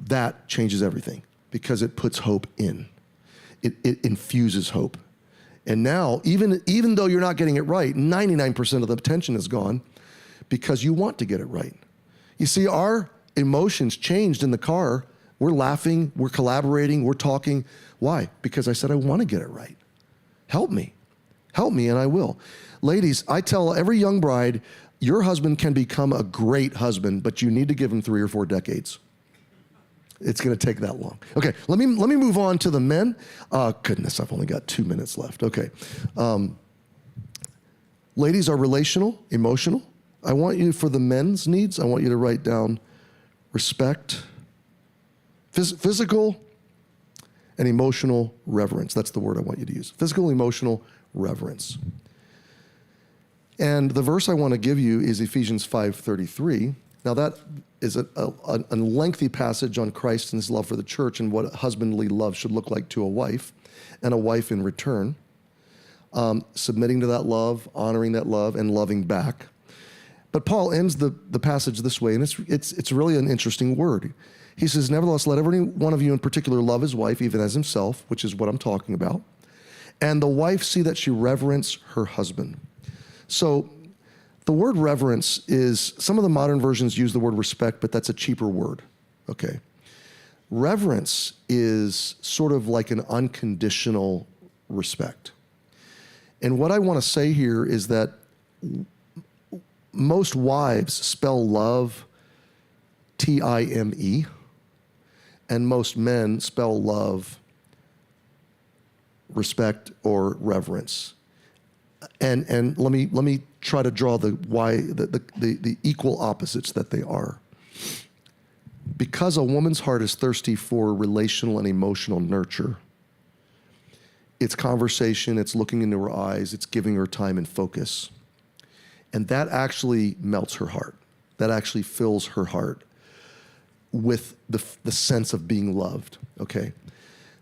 That changes everything because it puts hope in. It infuses hope. And now, even though you're not getting it right, 99% of the tension is gone because you want to get it right. You see, our emotions changed in the car. We're laughing, we're collaborating, we're talking. Why? Because I said, I want to get it right. Help me, and I will. Ladies, I tell every young bride, Your husband can become a great husband, but you need to give him 3 or 4 decades. It's going to take that long. Okay, let me move on to the men. Goodness, I've only got 2 minutes left. Okay. Ladies are relational, emotional. I want you, for the men's needs, I want you to write down respect, physical and emotional reverence. That's the word I want you to use. Physical, emotional reverence. And the verse I want to give you is Ephesians 5:33. Now that is a lengthy passage on Christ and his love for the church and what husbandly love should look like to a wife, and a wife in return, submitting to that love, honoring that love, and loving back. But Paul ends the passage this way, and it's really an interesting word. He says, nevertheless, let every one of you in particular love his wife, even as himself, which is what I'm talking about. And the wife see that she reverence her husband. So the word reverence is, some of the modern versions use the word respect, but that's a cheaper word, okay? Reverence is sort of like an unconditional respect. And what I want to say here is that most wives spell love T-I-M-E, and most men spell love respect or reverence. And let me try to draw the equal opposites that they are. Because a woman's heart is thirsty for relational and emotional nurture, it's conversation, it's looking into her eyes, it's giving her time and focus. And that actually melts her heart. That actually fills her heart with the sense of being loved, okay?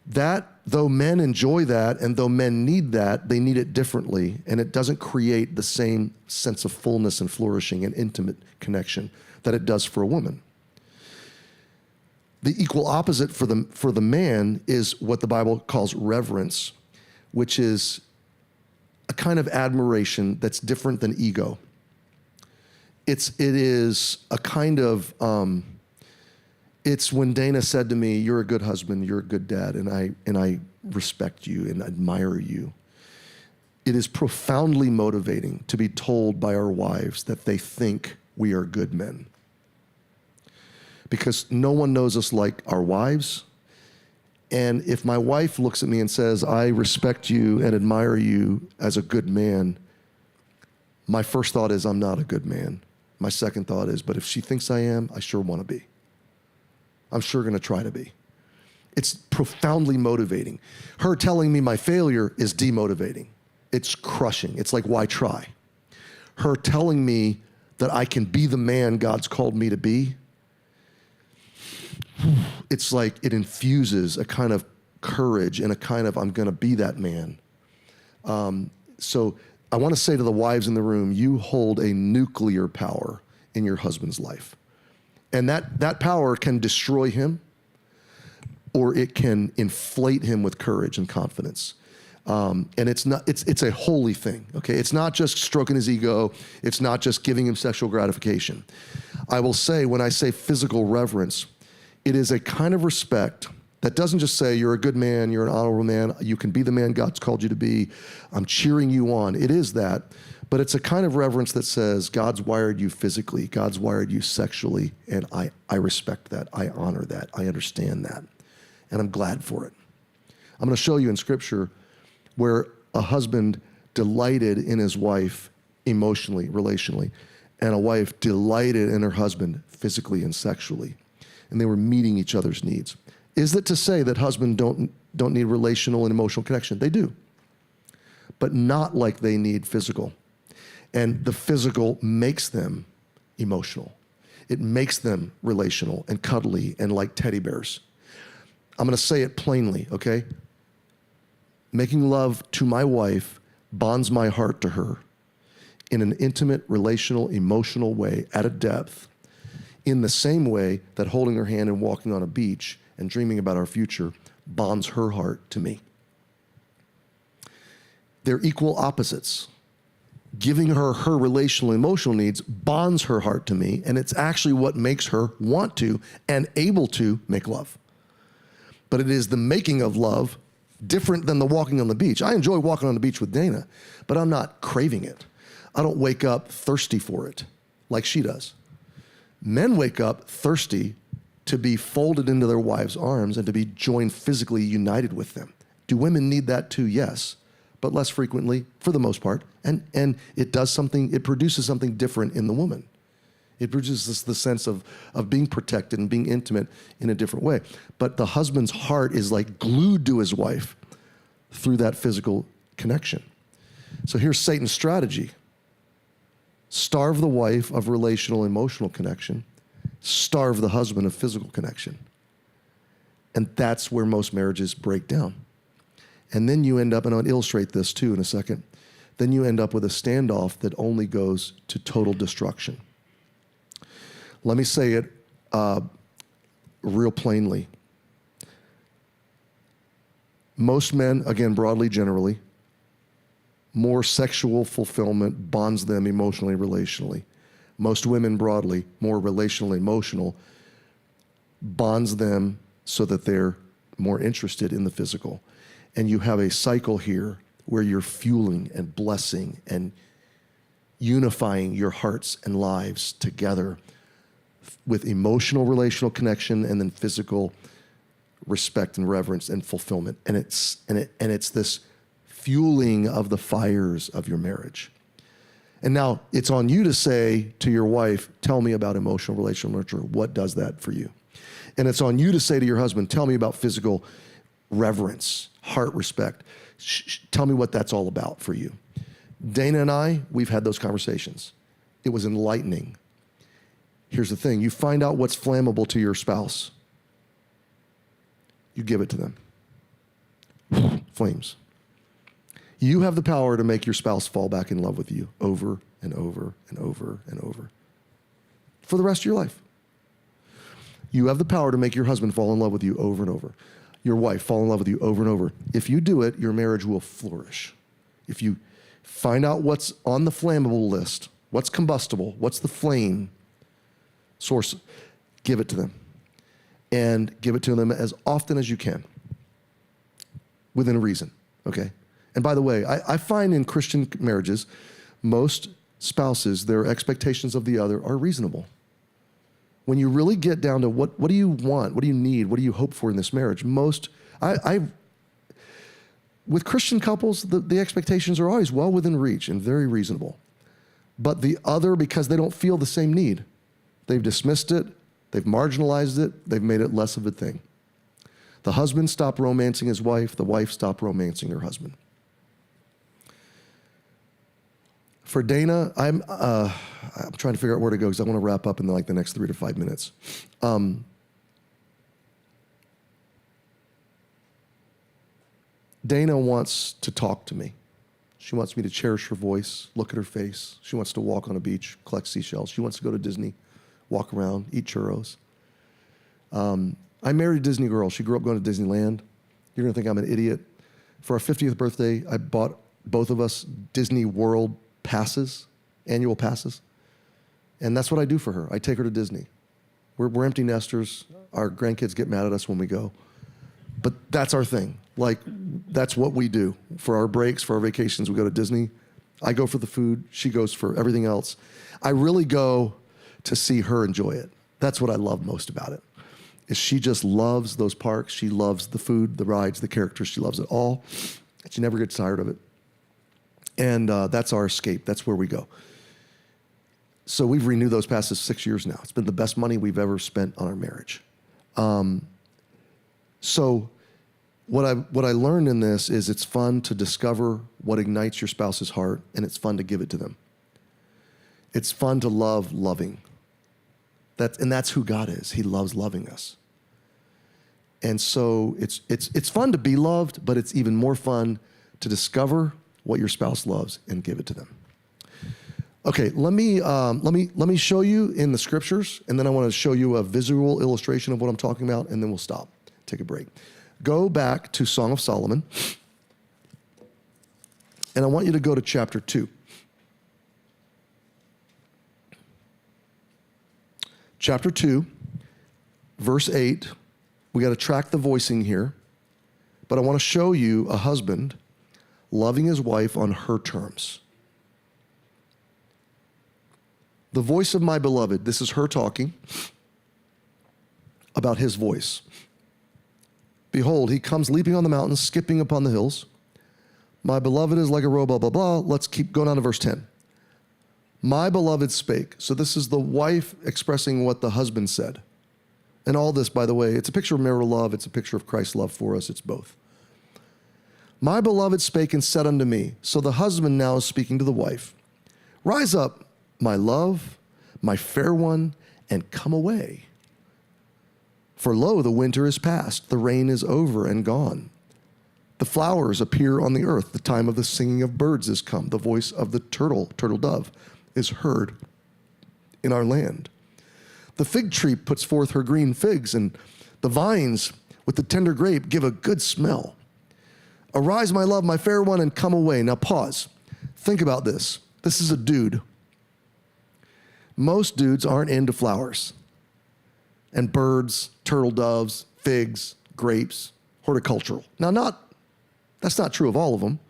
That, though men enjoy that and though men need that, they need it differently, and it doesn't create the same sense of fullness and flourishing and intimate connection that it does for a woman. The equal opposite for the man is what the Bible calls reverence, which is a kind of admiration that's different than ego. It is a kind of, it's when Dana said to me, you're a good husband, you're a good dad, and I respect you and admire you. It is profoundly motivating to be told by our wives that they think we are good men. Because no one knows us like our wives. And if my wife looks at me and says, I respect you and admire you as a good man, my first thought is, I'm not a good man. My second thought is, but if she thinks I am, I sure want to be. I'm sure going to try to be. It's profoundly motivating. Her telling me my failure is demotivating. It's crushing. It's like, why try? Her telling me that I can be the man God's called me to be, it's like it infuses a kind of courage and a kind of, I'm going to be that man. So I want to say to the wives in the room, you hold a nuclear power in your husband's life. And that power can destroy him, or it can inflate him with courage and confidence. And it's a holy thing, okay? It's not just stroking his ego. It's not just giving him sexual gratification. I will say, when I say physical reverence, it is a kind of respect that doesn't just say, you're a good man, you're an honorable man, you can be the man God's called you to be, I'm cheering you on. It is that, but it's a kind of reverence that says, God's wired you physically, God's wired you sexually, and I respect that, I honor that, I understand that, and I'm glad for it. I'm going to show you in Scripture where a husband delighted in his wife emotionally, relationally, and a wife delighted in her husband physically and sexually, and they were meeting each other's needs. Is it to say that husbands don't need relational and emotional connection? They do, but not like they need physical. And the physical makes them emotional. It makes them relational and cuddly and like teddy bears. I'm going to say it plainly, okay? Making love to my wife bonds my heart to her in an intimate, relational, emotional way at a depth, in the same way that holding her hand and walking on a beach and dreaming about our future bonds her heart to me. They're equal opposites. Giving her relational, emotional needs bonds her heart to me, and it's actually what makes her want to and able to make love. But it is the making of love different than the walking on the beach. I enjoy walking on the beach with Dana, but I'm not craving it. I don't wake up thirsty for it like she does. Men wake up thirsty to be folded into their wives' arms and to be joined physically united with them. Do women need that too? Yes, but less frequently for the most part. And it does something, it produces something different in the woman. It produces the sense of being protected and being intimate in a different way. But the husband's heart is like glued to his wife through that physical connection. So here's Satan's strategy. Starve the wife of relational, emotional connection. Starve the husband of physical connection. And that's where most marriages break down. And then you end up, and I'll illustrate this too in a second, then you end up with a standoff that only goes to total destruction. Let me say it real plainly. Most men, again, broadly, generally, more sexual fulfillment bonds them emotionally, relationally. Most women, broadly, more relational, emotional, bonds them so that they're more interested in the physical. And you have a cycle here where you're fueling and blessing and unifying your hearts and lives together with emotional, relational connection and then physical respect and reverence and fulfillment. And it's this fueling of the fires of your marriage. And now it's on you to say to your wife, tell me about emotional, relational nurture. What does that for you? And it's on you to say to your husband, tell me about physical reverence, heart respect. Tell me what that's all about for you. Dana and I, we've had those conversations. It was enlightening. Here's the thing. You find out what's flammable to your spouse. You give it to them. Flames. You have the power to make your spouse fall back in love with you over and over and over and over for the rest of your life. You have the power to make your husband fall in love with you over and over. Your wife fall in love with you over and over. If you do it, your marriage will flourish. If you find out what's on the flammable list, what's combustible, what's the flame source, give it to them. And give it to them as often as you can, within reason, okay? And by the way, I find in Christian marriages, most spouses, their expectations of the other are reasonable. When you really get down to what do you want, what do you need, what do you hope for in this marriage, with Christian couples, the expectations are always well within reach and very reasonable. But the other, because they don't feel the same need, they've dismissed it, they've marginalized it, they've made it less of a thing. The husband stopped romancing his wife, the wife stopped romancing her husband. For Dana, I'm trying to figure out where to go because I want to wrap up in the next 3 to 5 minutes. Dana wants to talk to me. She wants me to cherish her voice, look at her face. She wants to walk on a beach, collect seashells. She wants to go to Disney, walk around, eat churros. I married a Disney girl. She grew up going to Disneyland. You're going to think I'm an idiot. For our 50th birthday, I bought both of us Disney World passes, annual passes. And that's what I do for her. I take her to Disney. We're empty nesters. Our grandkids get mad at us when we go. But that's our thing. That's what we do. For our breaks, for our vacations, we go to Disney. I go for the food. She goes for everything else. I really go to see her enjoy it. That's what I love most about it, is she just loves those parks. She loves the food, the rides, the characters. She loves it all. She never gets tired of it. And that's our escape. That's where we go. So we've renewed those passes 6 years now. It's been the best money we've ever spent on our marriage. So what I learned in this is it's fun to discover what ignites your spouse's heart, and it's fun to give it to them. It's fun to love loving. That's who God is. He loves loving us. And so it's fun to be loved, but it's even more fun to discover what your spouse loves and give it to them. Okay, let me show you in the scriptures, and then I want to show you a visual illustration of what I'm talking about, and then we'll stop, take a break. Go back to Song of Solomon, and I want you to go to chapter 2. Chapter 2, verse 8. We got to track the voicing here, but I want to show you a husband loving his wife on her terms. The voice of my beloved, this is her talking about his voice. Behold, he comes leaping on the mountains, skipping upon the hills. My beloved is like a roe, blah, blah, blah. Let's keep going on to verse 10. My beloved spake. So this is the wife expressing what the husband said. And all this, by the way, it's a picture of marital love. It's a picture of Christ's love for us. It's both. My beloved spake and said unto me. So the husband now is speaking to the wife. Rise up, my love, my fair one, and come away. For lo, the winter is past, the rain is over and gone. The flowers appear on the earth. The time of the singing of birds is come. The voice of the turtle dove, is heard in our land. The fig tree puts forth her green figs, and the vines with the tender grape give a good smell. Arise, my love, my fair one, and come away. Now pause. Think about this. This is a dude. Most dudes aren't into flowers and birds, turtle doves, figs, grapes, horticultural. Now, that's not true of all of them,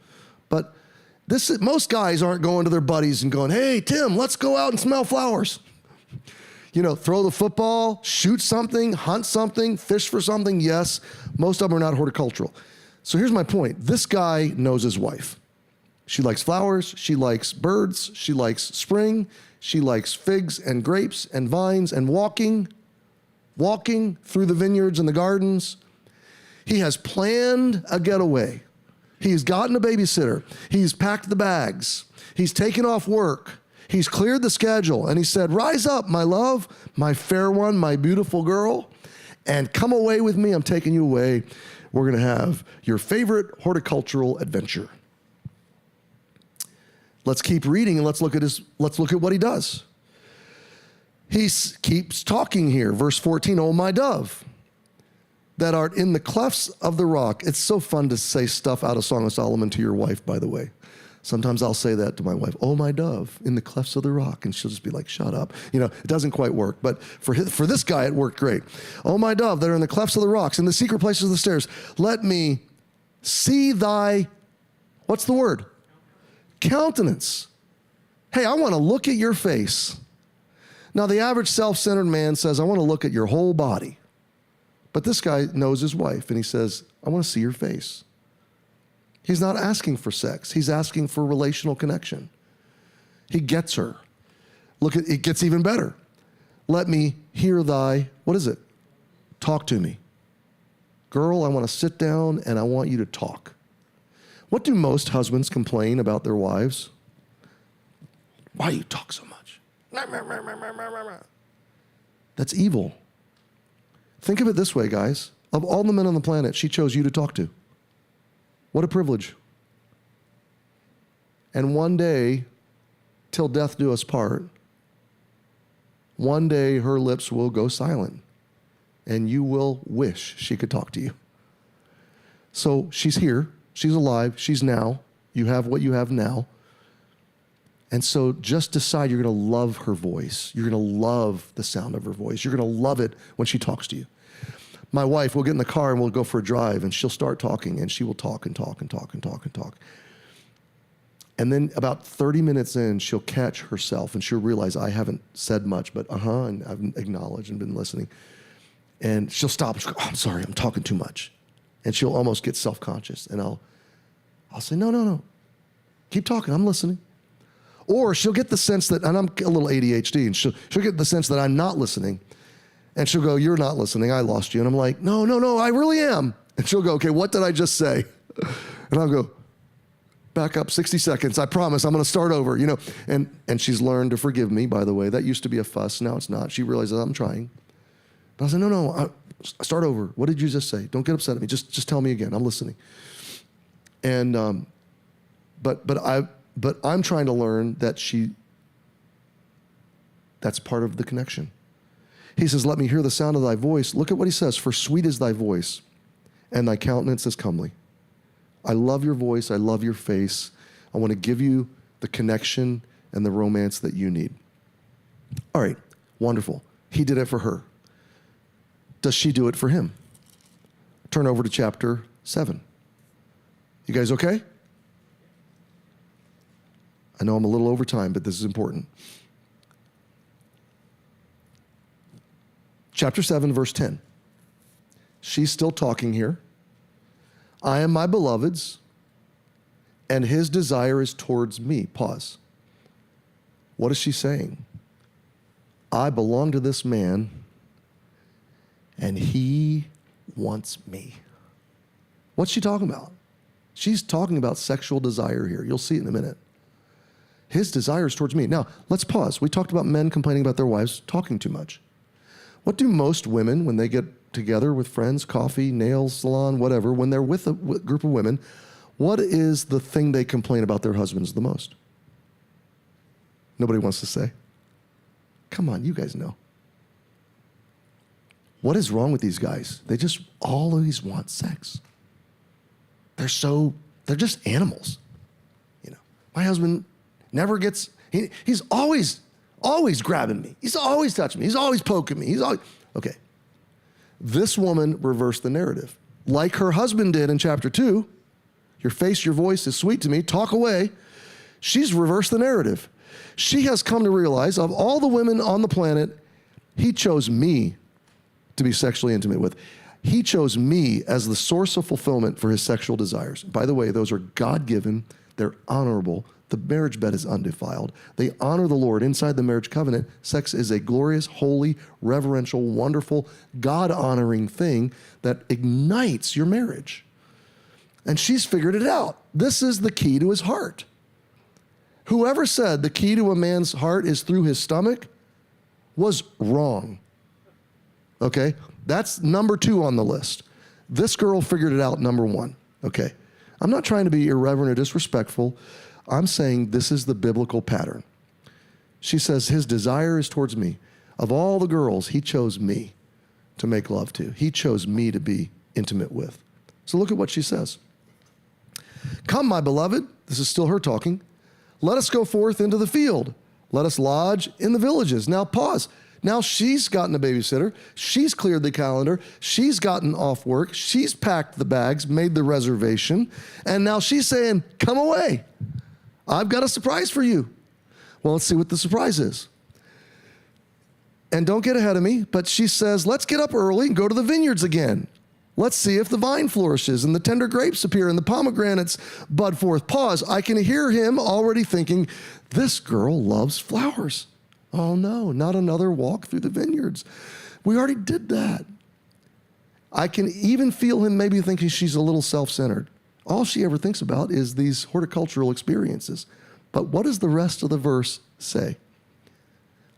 but most guys aren't going to their buddies and going, hey, Tim, let's go out and smell flowers. You know, throw the football, shoot something, hunt something, fish for something. Yes, most of them are not horticultural. So here's my point. This guy knows his wife. She likes flowers. She likes birds. She likes spring. She likes figs and grapes and vines and walking through the vineyards and the gardens. He has planned a getaway. He's gotten a babysitter. He's packed the bags. He's taken off work. He's cleared the schedule. And he said, rise up, my love, my fair one, my beautiful girl, and come away with me. I'm taking you away. We're going to have your favorite horticultural adventure. Let's keep reading and let's look at what he does. He keeps talking here. Verse 14, oh, my dove, that art in the clefts of the rock. It's so fun to say stuff out of Song of Solomon to your wife, by the way. Sometimes I'll say that to my wife, oh, my dove, in the clefts of the rock. And she'll just be like, shut up. You know, it doesn't quite work. But for this guy, it worked great. Oh, my dove, that are in the clefts of the rocks, in the secret places of the stairs, let me see thy, what's the word? Countenance. Hey, I want to look at your face. Now, the average self-centered man says, I want to look at your whole body. But this guy knows his wife, and he says, I want to see your face. He's not asking for sex. He's asking for relational connection. He gets her. Look, it gets even better. Let me hear thy, what is it? Talk to me. Girl, I want to sit down, and I want you to talk. What do most husbands complain about their wives? Why do you talk so much? That's evil. Think of it this way, guys. Of all the men on the planet, she chose you to talk to. What a privilege. And one day, till death do us part, one day her lips will go silent, and you will wish she could talk to you. So she's here. She's alive. She's now. You have what you have now. And so just decide you're going to love her voice. You're going to love the sound of her voice. You're going to love it when she talks to you. My wife will get in the car and we'll go for a drive, and she'll start talking, and she will talk and talk and talk and talk and talk. And then about 30 minutes in, she'll catch herself and she'll realize I haven't said much, but and I've acknowledged and been listening. And she'll stop and she'll go, oh, I'm sorry, I'm talking too much. And she'll almost get self-conscious. And I'll say, no. Keep talking, I'm listening. Or she'll get the sense that, and I'm a little ADHD, and she'll get the sense that I'm not listening. And she'll go, you're not listening, I lost you. And I'm like, no, I really am. And she'll go, okay, what did I just say? And I'll go, back up 60 seconds, I promise, I'm gonna start over, you know. And she's learned to forgive me, by the way. That used to be a fuss, now it's not. She realizes I'm trying. But I said, no, start over. What did you just say? Don't get upset at me, just tell me again, I'm listening. And, but I'm trying to learn that that's part of the connection. He says, let me hear the sound of thy voice. Look at what he says. For sweet is thy voice, and thy countenance is comely. I love your voice. I love your face. I want to give you the connection and the romance that you need. All right, wonderful. He did it for her. Does she do it for him? Turn over to chapter 7. You guys okay? I know I'm a little over time, but this is important. Chapter 7, verse 10. She's still talking here. I am my beloved's, and his desire is towards me. Pause. What is she saying? I belong to this man, and he wants me. What's she talking about? She's talking about sexual desire here. You'll see it in a minute. His desire is towards me. Now, let's pause. We talked about men complaining about their wives talking too much. What do most women, when they get together with friends, coffee, nails, salon, whatever, when they're with a group of women, what is the thing they complain about their husbands the most? Nobody wants to say. Come on, you guys know. What is wrong with these guys? They just always want sex. They're just animals. You know, my husband never gets, he's always grabbing me. He's always touching me. He's always poking me. Okay. This woman reversed the narrative. Like her husband did in chapter 2, your face, your voice is sweet to me, talk away. She's reversed the narrative. She has come to realize of all the women on the planet, he chose me to be sexually intimate with. He chose me as the source of fulfillment for his sexual desires. By the way, those are God-given, they're honorable. The marriage bed is undefiled. They honor the Lord inside the marriage covenant. Sex is a glorious, holy, reverential, wonderful, God-honoring thing that ignites your marriage. And she's figured it out. This is the key to his heart. Whoever said the key to a man's heart is through his stomach was wrong. Okay? That's number 2 on the list. This girl figured it out, number 1. Okay? I'm not trying to be irreverent or disrespectful. I'm saying this is the biblical pattern. She says, his desire is towards me. Of all the girls, he chose me to make love to. He chose me to be intimate with. So look at what she says. Come, my beloved. This is still her talking. Let us go forth into the field. Let us lodge in the villages. Now pause. Now she's gotten a babysitter. She's cleared the calendar. She's gotten off work. She's packed the bags, made the reservation. And now she's saying, come away. I've got a surprise for you. Well, let's see what the surprise is. And don't get ahead of me, but she says, let's get up early and go to the vineyards again. Let's see if the vine flourishes and the tender grapes appear and the pomegranates bud forth. Pause. I can hear him already thinking, this girl loves flowers. Oh no, not another walk through the vineyards. We already did that. I can even feel him maybe thinking she's a little self-centered. All she ever thinks about is these horticultural experiences. But what does the rest of the verse say?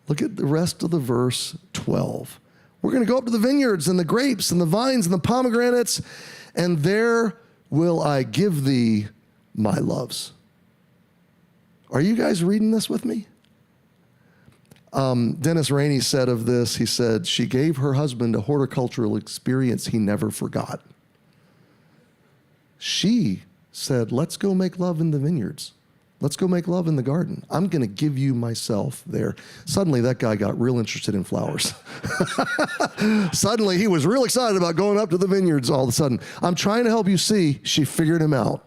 Look at the rest of the verse 12. We're going to go up to the vineyards and the grapes and the vines and the pomegranates, and there will I give thee my loves. Are you guys reading this with me? Dennis Rainey said of this, he said, she gave her husband a horticultural experience he never forgot. She said, let's go make love in the vineyards. Let's go make love in the garden. I'm going to give you myself there. Suddenly, that guy got real interested in flowers. Suddenly, he was real excited about going up to the vineyards all of a sudden. I'm trying to help you see, she figured him out.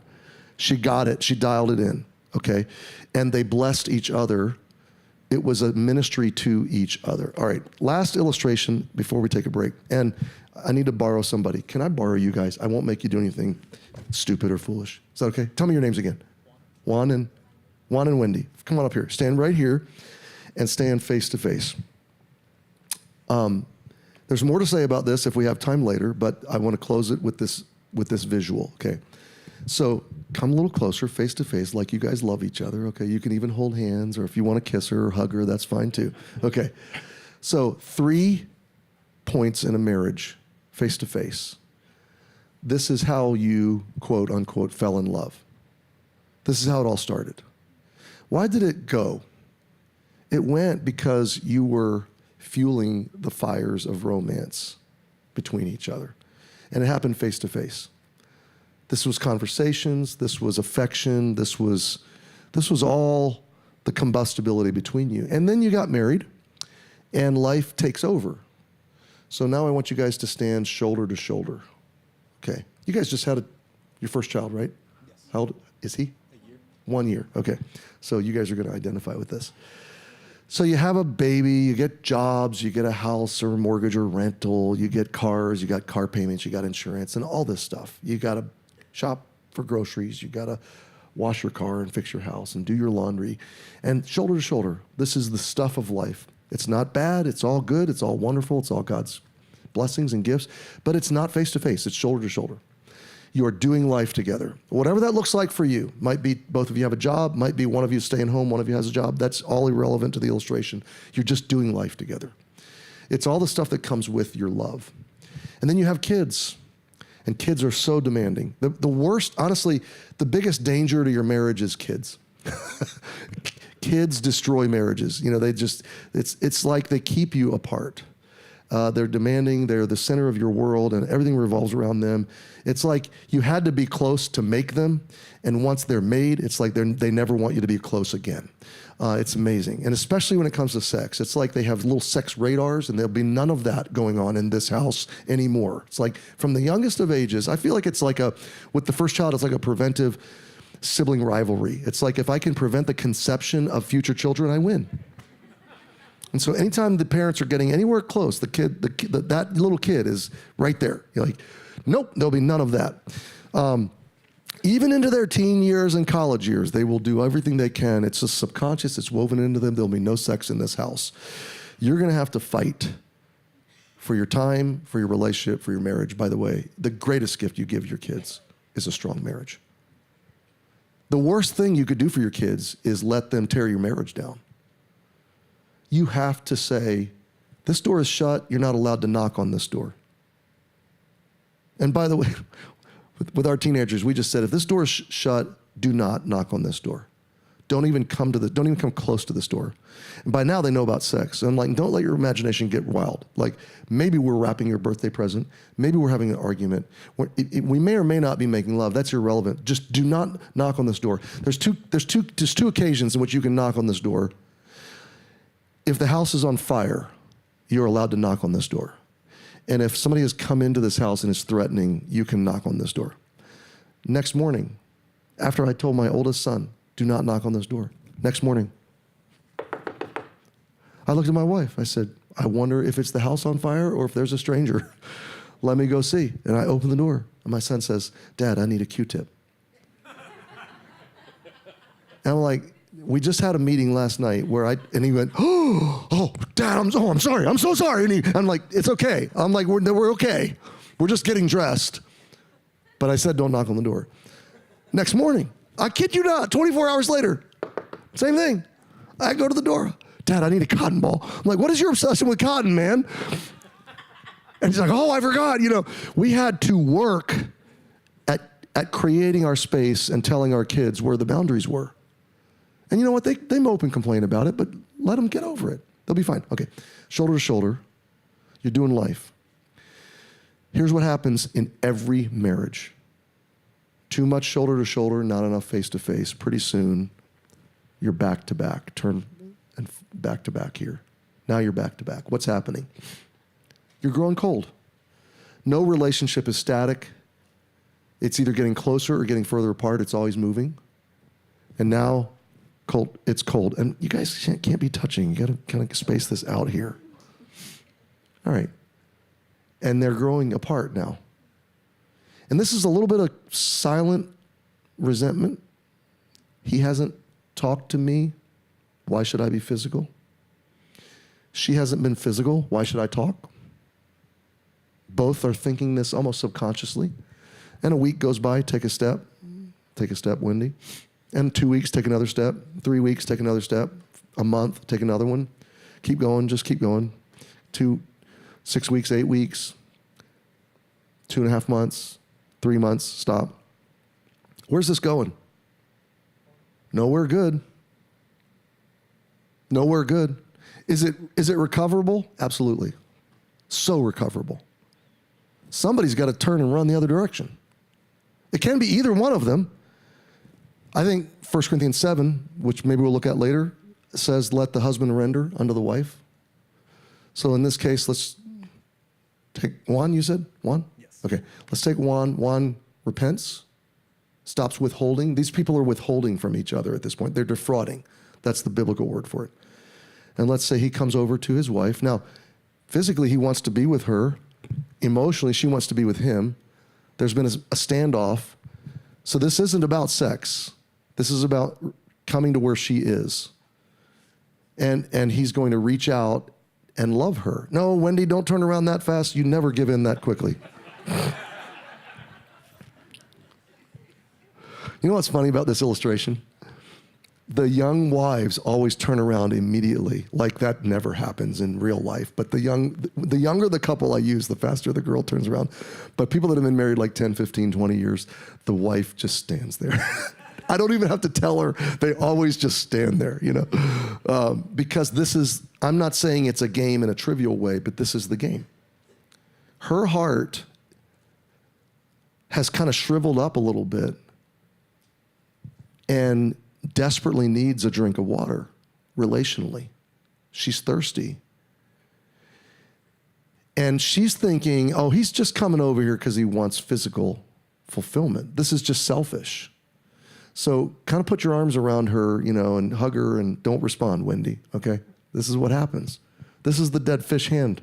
She got it. She dialed it in, okay? And they blessed each other. It was a ministry to each other. All right, last illustration before we take a break. And I need to borrow somebody. Can I borrow you guys? I won't make you do anything stupid or foolish. Is that okay? Tell me your names again. Juan and Wendy. Come on up here. Stand right here and stand face to face. There's more to say about this if we have time later, but I want to close it with this visual, okay? So come a little closer, face to face, like you guys love each other, okay? You can even hold hands, or if you want to kiss her or hug her, that's fine too. Okay. So 3 points in a marriage, face to face. This is how you, quote unquote, fell in love. This is how it all started. Why did it go? It went because you were fueling the fires of romance between each other. And it happened face to face. This was conversations, this was affection, this was all the combustibility between you. And then you got married, and life takes over. So now I want you guys to stand shoulder to shoulder. Okay. You guys just had your first child, right? Yes. How old is he? 1 year. Okay. So you guys are going to identify with this. So you have a baby, you get jobs, you get a house or a mortgage or rental, you get cars, you got car payments, you got insurance and all this stuff. You got to shop for groceries, you got to wash your car and fix your house and do your laundry. And shoulder to shoulder, this is the stuff of life. It's not bad, it's all good, it's all wonderful, it's all God's blessings and gifts, but it's not face to face, it's shoulder to shoulder. You are doing life together. Whatever that looks like for you, might be both of you have a job, might be one of you staying home, one of you has a job. That's all irrelevant to the illustration. You're just doing life together. It's all the stuff that comes with your love. And then you have kids, and kids are so demanding. The worst, honestly, the biggest danger to your marriage is kids. Kids destroy marriages. You know, it's like they keep you apart. They're demanding, they're the center of your world, and everything revolves around them. It's like you had to be close to make them, and once they're made, it's like they never want you to be close again. It's amazing, and especially when it comes to sex. It's like they have little sex radars, and there'll be none of that going on in this house anymore. It's like from the youngest of ages, I feel like it's like with the first child, it's like a preventive sibling rivalry. It's like if I can prevent the conception of future children, I win. And so anytime the parents are getting anywhere close, that little kid is right there. You're like, nope, there'll be none of that. Even into their teen years and college years, they will do everything they can. It's just subconscious. It's woven into them. There'll be no sex in this house. You're going to have to fight for your time, for your relationship, for your marriage. By the way, the greatest gift you give your kids is a strong marriage. The worst thing you could do for your kids is let them tear your marriage down. You have to say, this door is shut, you're not allowed to knock on this door. And by the way, with our teenagers, we just said, if this door is shut, do not knock on this door. Don't even come close to this door. And by now they know about sex. And I'm like, don't let your imagination get wild. Like, maybe we're wrapping your birthday present. Maybe we're having an argument. We may or may not be making love. That's irrelevant. Just do not knock on this door. There's two occasions in which you can knock on this door. If the house is on fire, you're allowed to knock on this door. And if somebody has come into this house and is threatening, you can knock on this door. Next morning, after I told my oldest son, do not knock on this door. Next morning, I looked at my wife. I said, I wonder if it's the house on fire or if there's a stranger. Let me go see. And I opened the door. And my son says, Dad, I need a Q-tip. And I'm like, we just had a meeting last night and he went, oh, Dad, I'm sorry. I'm so sorry. And I'm like, it's okay. I'm like, we're okay. We're just getting dressed. But I said, don't knock on the door. Next morning, I kid you not, 24 hours later, same thing. I go to the door. Dad, I need a cotton ball. I'm like, what is your obsession with cotton, man? And he's like, oh, I forgot. You know, we had to work at creating our space and telling our kids where the boundaries were. And you know what? They mope and complain about it, but let them get over it. They'll be fine. Okay, shoulder to shoulder, you're doing life. Here's what happens in every marriage. Too much shoulder to shoulder, not enough face to face. Pretty soon, you're back to back. Turn and back to back here. Now you're back to back. What's happening? You're growing cold. No relationship is static. It's either getting closer or getting further apart. It's always moving. And now, it's cold. And you guys can't be touching. You got to kind of space this out here. All right. And they're growing apart now. And this is a little bit of silent resentment. He hasn't talked to me. Why should I be physical? She hasn't been physical. Why should I talk? Both are thinking this almost subconsciously. And a week goes by, take a step. Take a step, Wendy. And 2 weeks, take another step. 3 weeks, take another step. A month, take another one. Keep going, just keep going. 6 weeks, 8 weeks, 2.5 months, 3 months, stop. Where's this going? Nowhere good. Nowhere good. Is it recoverable? Absolutely. So recoverable. Somebody's got to turn and run the other direction. It can be either one of them. I think 1 Corinthians 7, which maybe we'll look at later, says, let the husband render unto the wife. So in this case, let's take Juan, you said? Juan? Yes. Okay, let's take Juan. Juan repents, stops withholding. These people are withholding from each other at this point. They're defrauding. That's the biblical word for it. And let's say he comes over to his wife. Now, physically, he wants to be with her. Emotionally, she wants to be with him. There's been a standoff. So this isn't about sex. This is about coming to where she is. And he's going to reach out and love her. No, Wendy, don't turn around that fast. You never give in that quickly. You know what's funny about this illustration? The young wives always turn around immediately, like that never happens in real life. But the younger the couple I use, the faster the girl turns around. But people that have been married like 10, 15, 20 years, the wife just stands there. I don't even have to tell her. They always just stand there, you know. Because this is, I'm not saying it's a game in a trivial way, but this is the game. Her heart has kind of shriveled up a little bit and desperately needs a drink of water relationally. She's thirsty. And she's thinking, oh, he's just coming over here because he wants physical fulfillment. This is just selfish. So kind of put your arms around her, you know, and hug her and don't respond, Wendy, okay? This is what happens. This is the dead fish hand.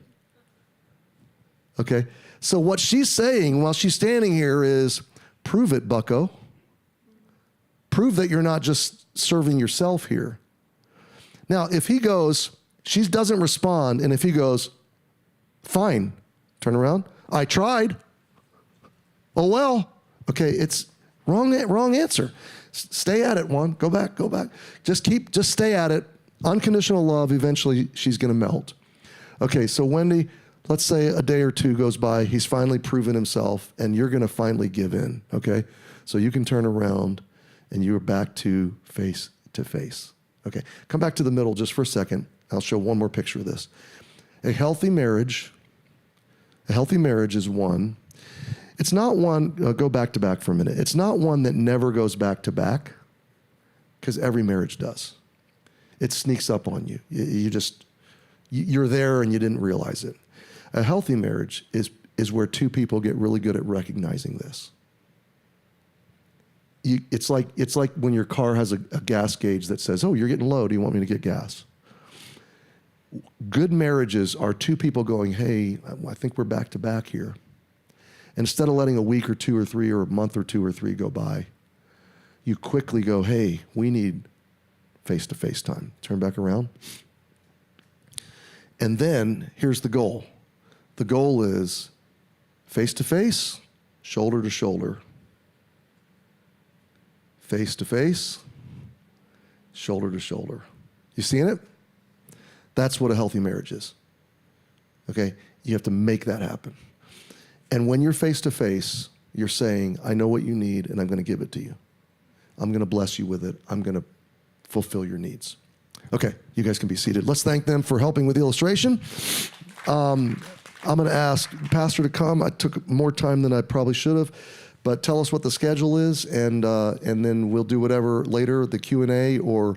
Okay? So what she's saying while she's standing here is, prove it, bucko. Prove that you're not just serving yourself here. Now, if he goes, she doesn't respond, and if he goes, fine, turn around, I tried. Oh, well, okay, it's wrong answer. Stay at it, one, go back. Just stay at it. Unconditional love, eventually she's gonna melt. Okay, so Wendy, let's say a day or two goes by, he's finally proven himself, and you're gonna finally give in, okay? So you can turn around, and you're back to face. Okay, come back to the middle just for a second. I'll show one more picture of this. A healthy marriage is one. It's not one, go back to back for a minute. It's not one that never goes back to back, because every marriage does. It sneaks up on you. You're there and you didn't realize it. A healthy marriage is where two people get really good at recognizing this. It's like when your car has a gas gauge that says, oh, you're getting low, do you want me to get gas? Good marriages are two people going, hey, I think we're back to back here. Instead of letting a week or two or three or a month or two or three go by, you quickly go, hey, we need face-to-face time. Turn back around. And then here's the goal. The goal is face-to-face, shoulder to shoulder. Face to face, shoulder to shoulder. You seeing it? That's what a healthy marriage is. Okay? You have to make that happen. And when you're face to face, you're saying, I know what you need and I'm going to give it to you. I'm going to bless you with it. I'm going to fulfill your needs. Okay, you guys can be seated. Let's thank them for helping with the illustration. I'm going to ask Pastor to come. I took more time than I probably should have. But tell us what the schedule is, and then we'll do whatever later, the Q&A, or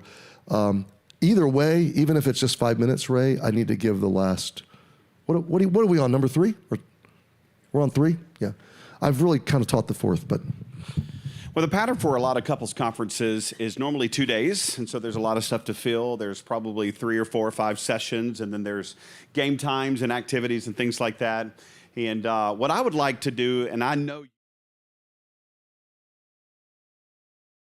either way, even if it's just 5 minutes, Ray, I need to give the last, what are we on, number 3? Or, we're on 3? Yeah. I've really kind of taught the 4th, but. Well, the pattern for a lot of couples conferences is normally 2 days, and so there's a lot of stuff to fill. There's probably 3 or 4 or 5 sessions, and then there's game times and activities and things like that. And what I would like to do, and I know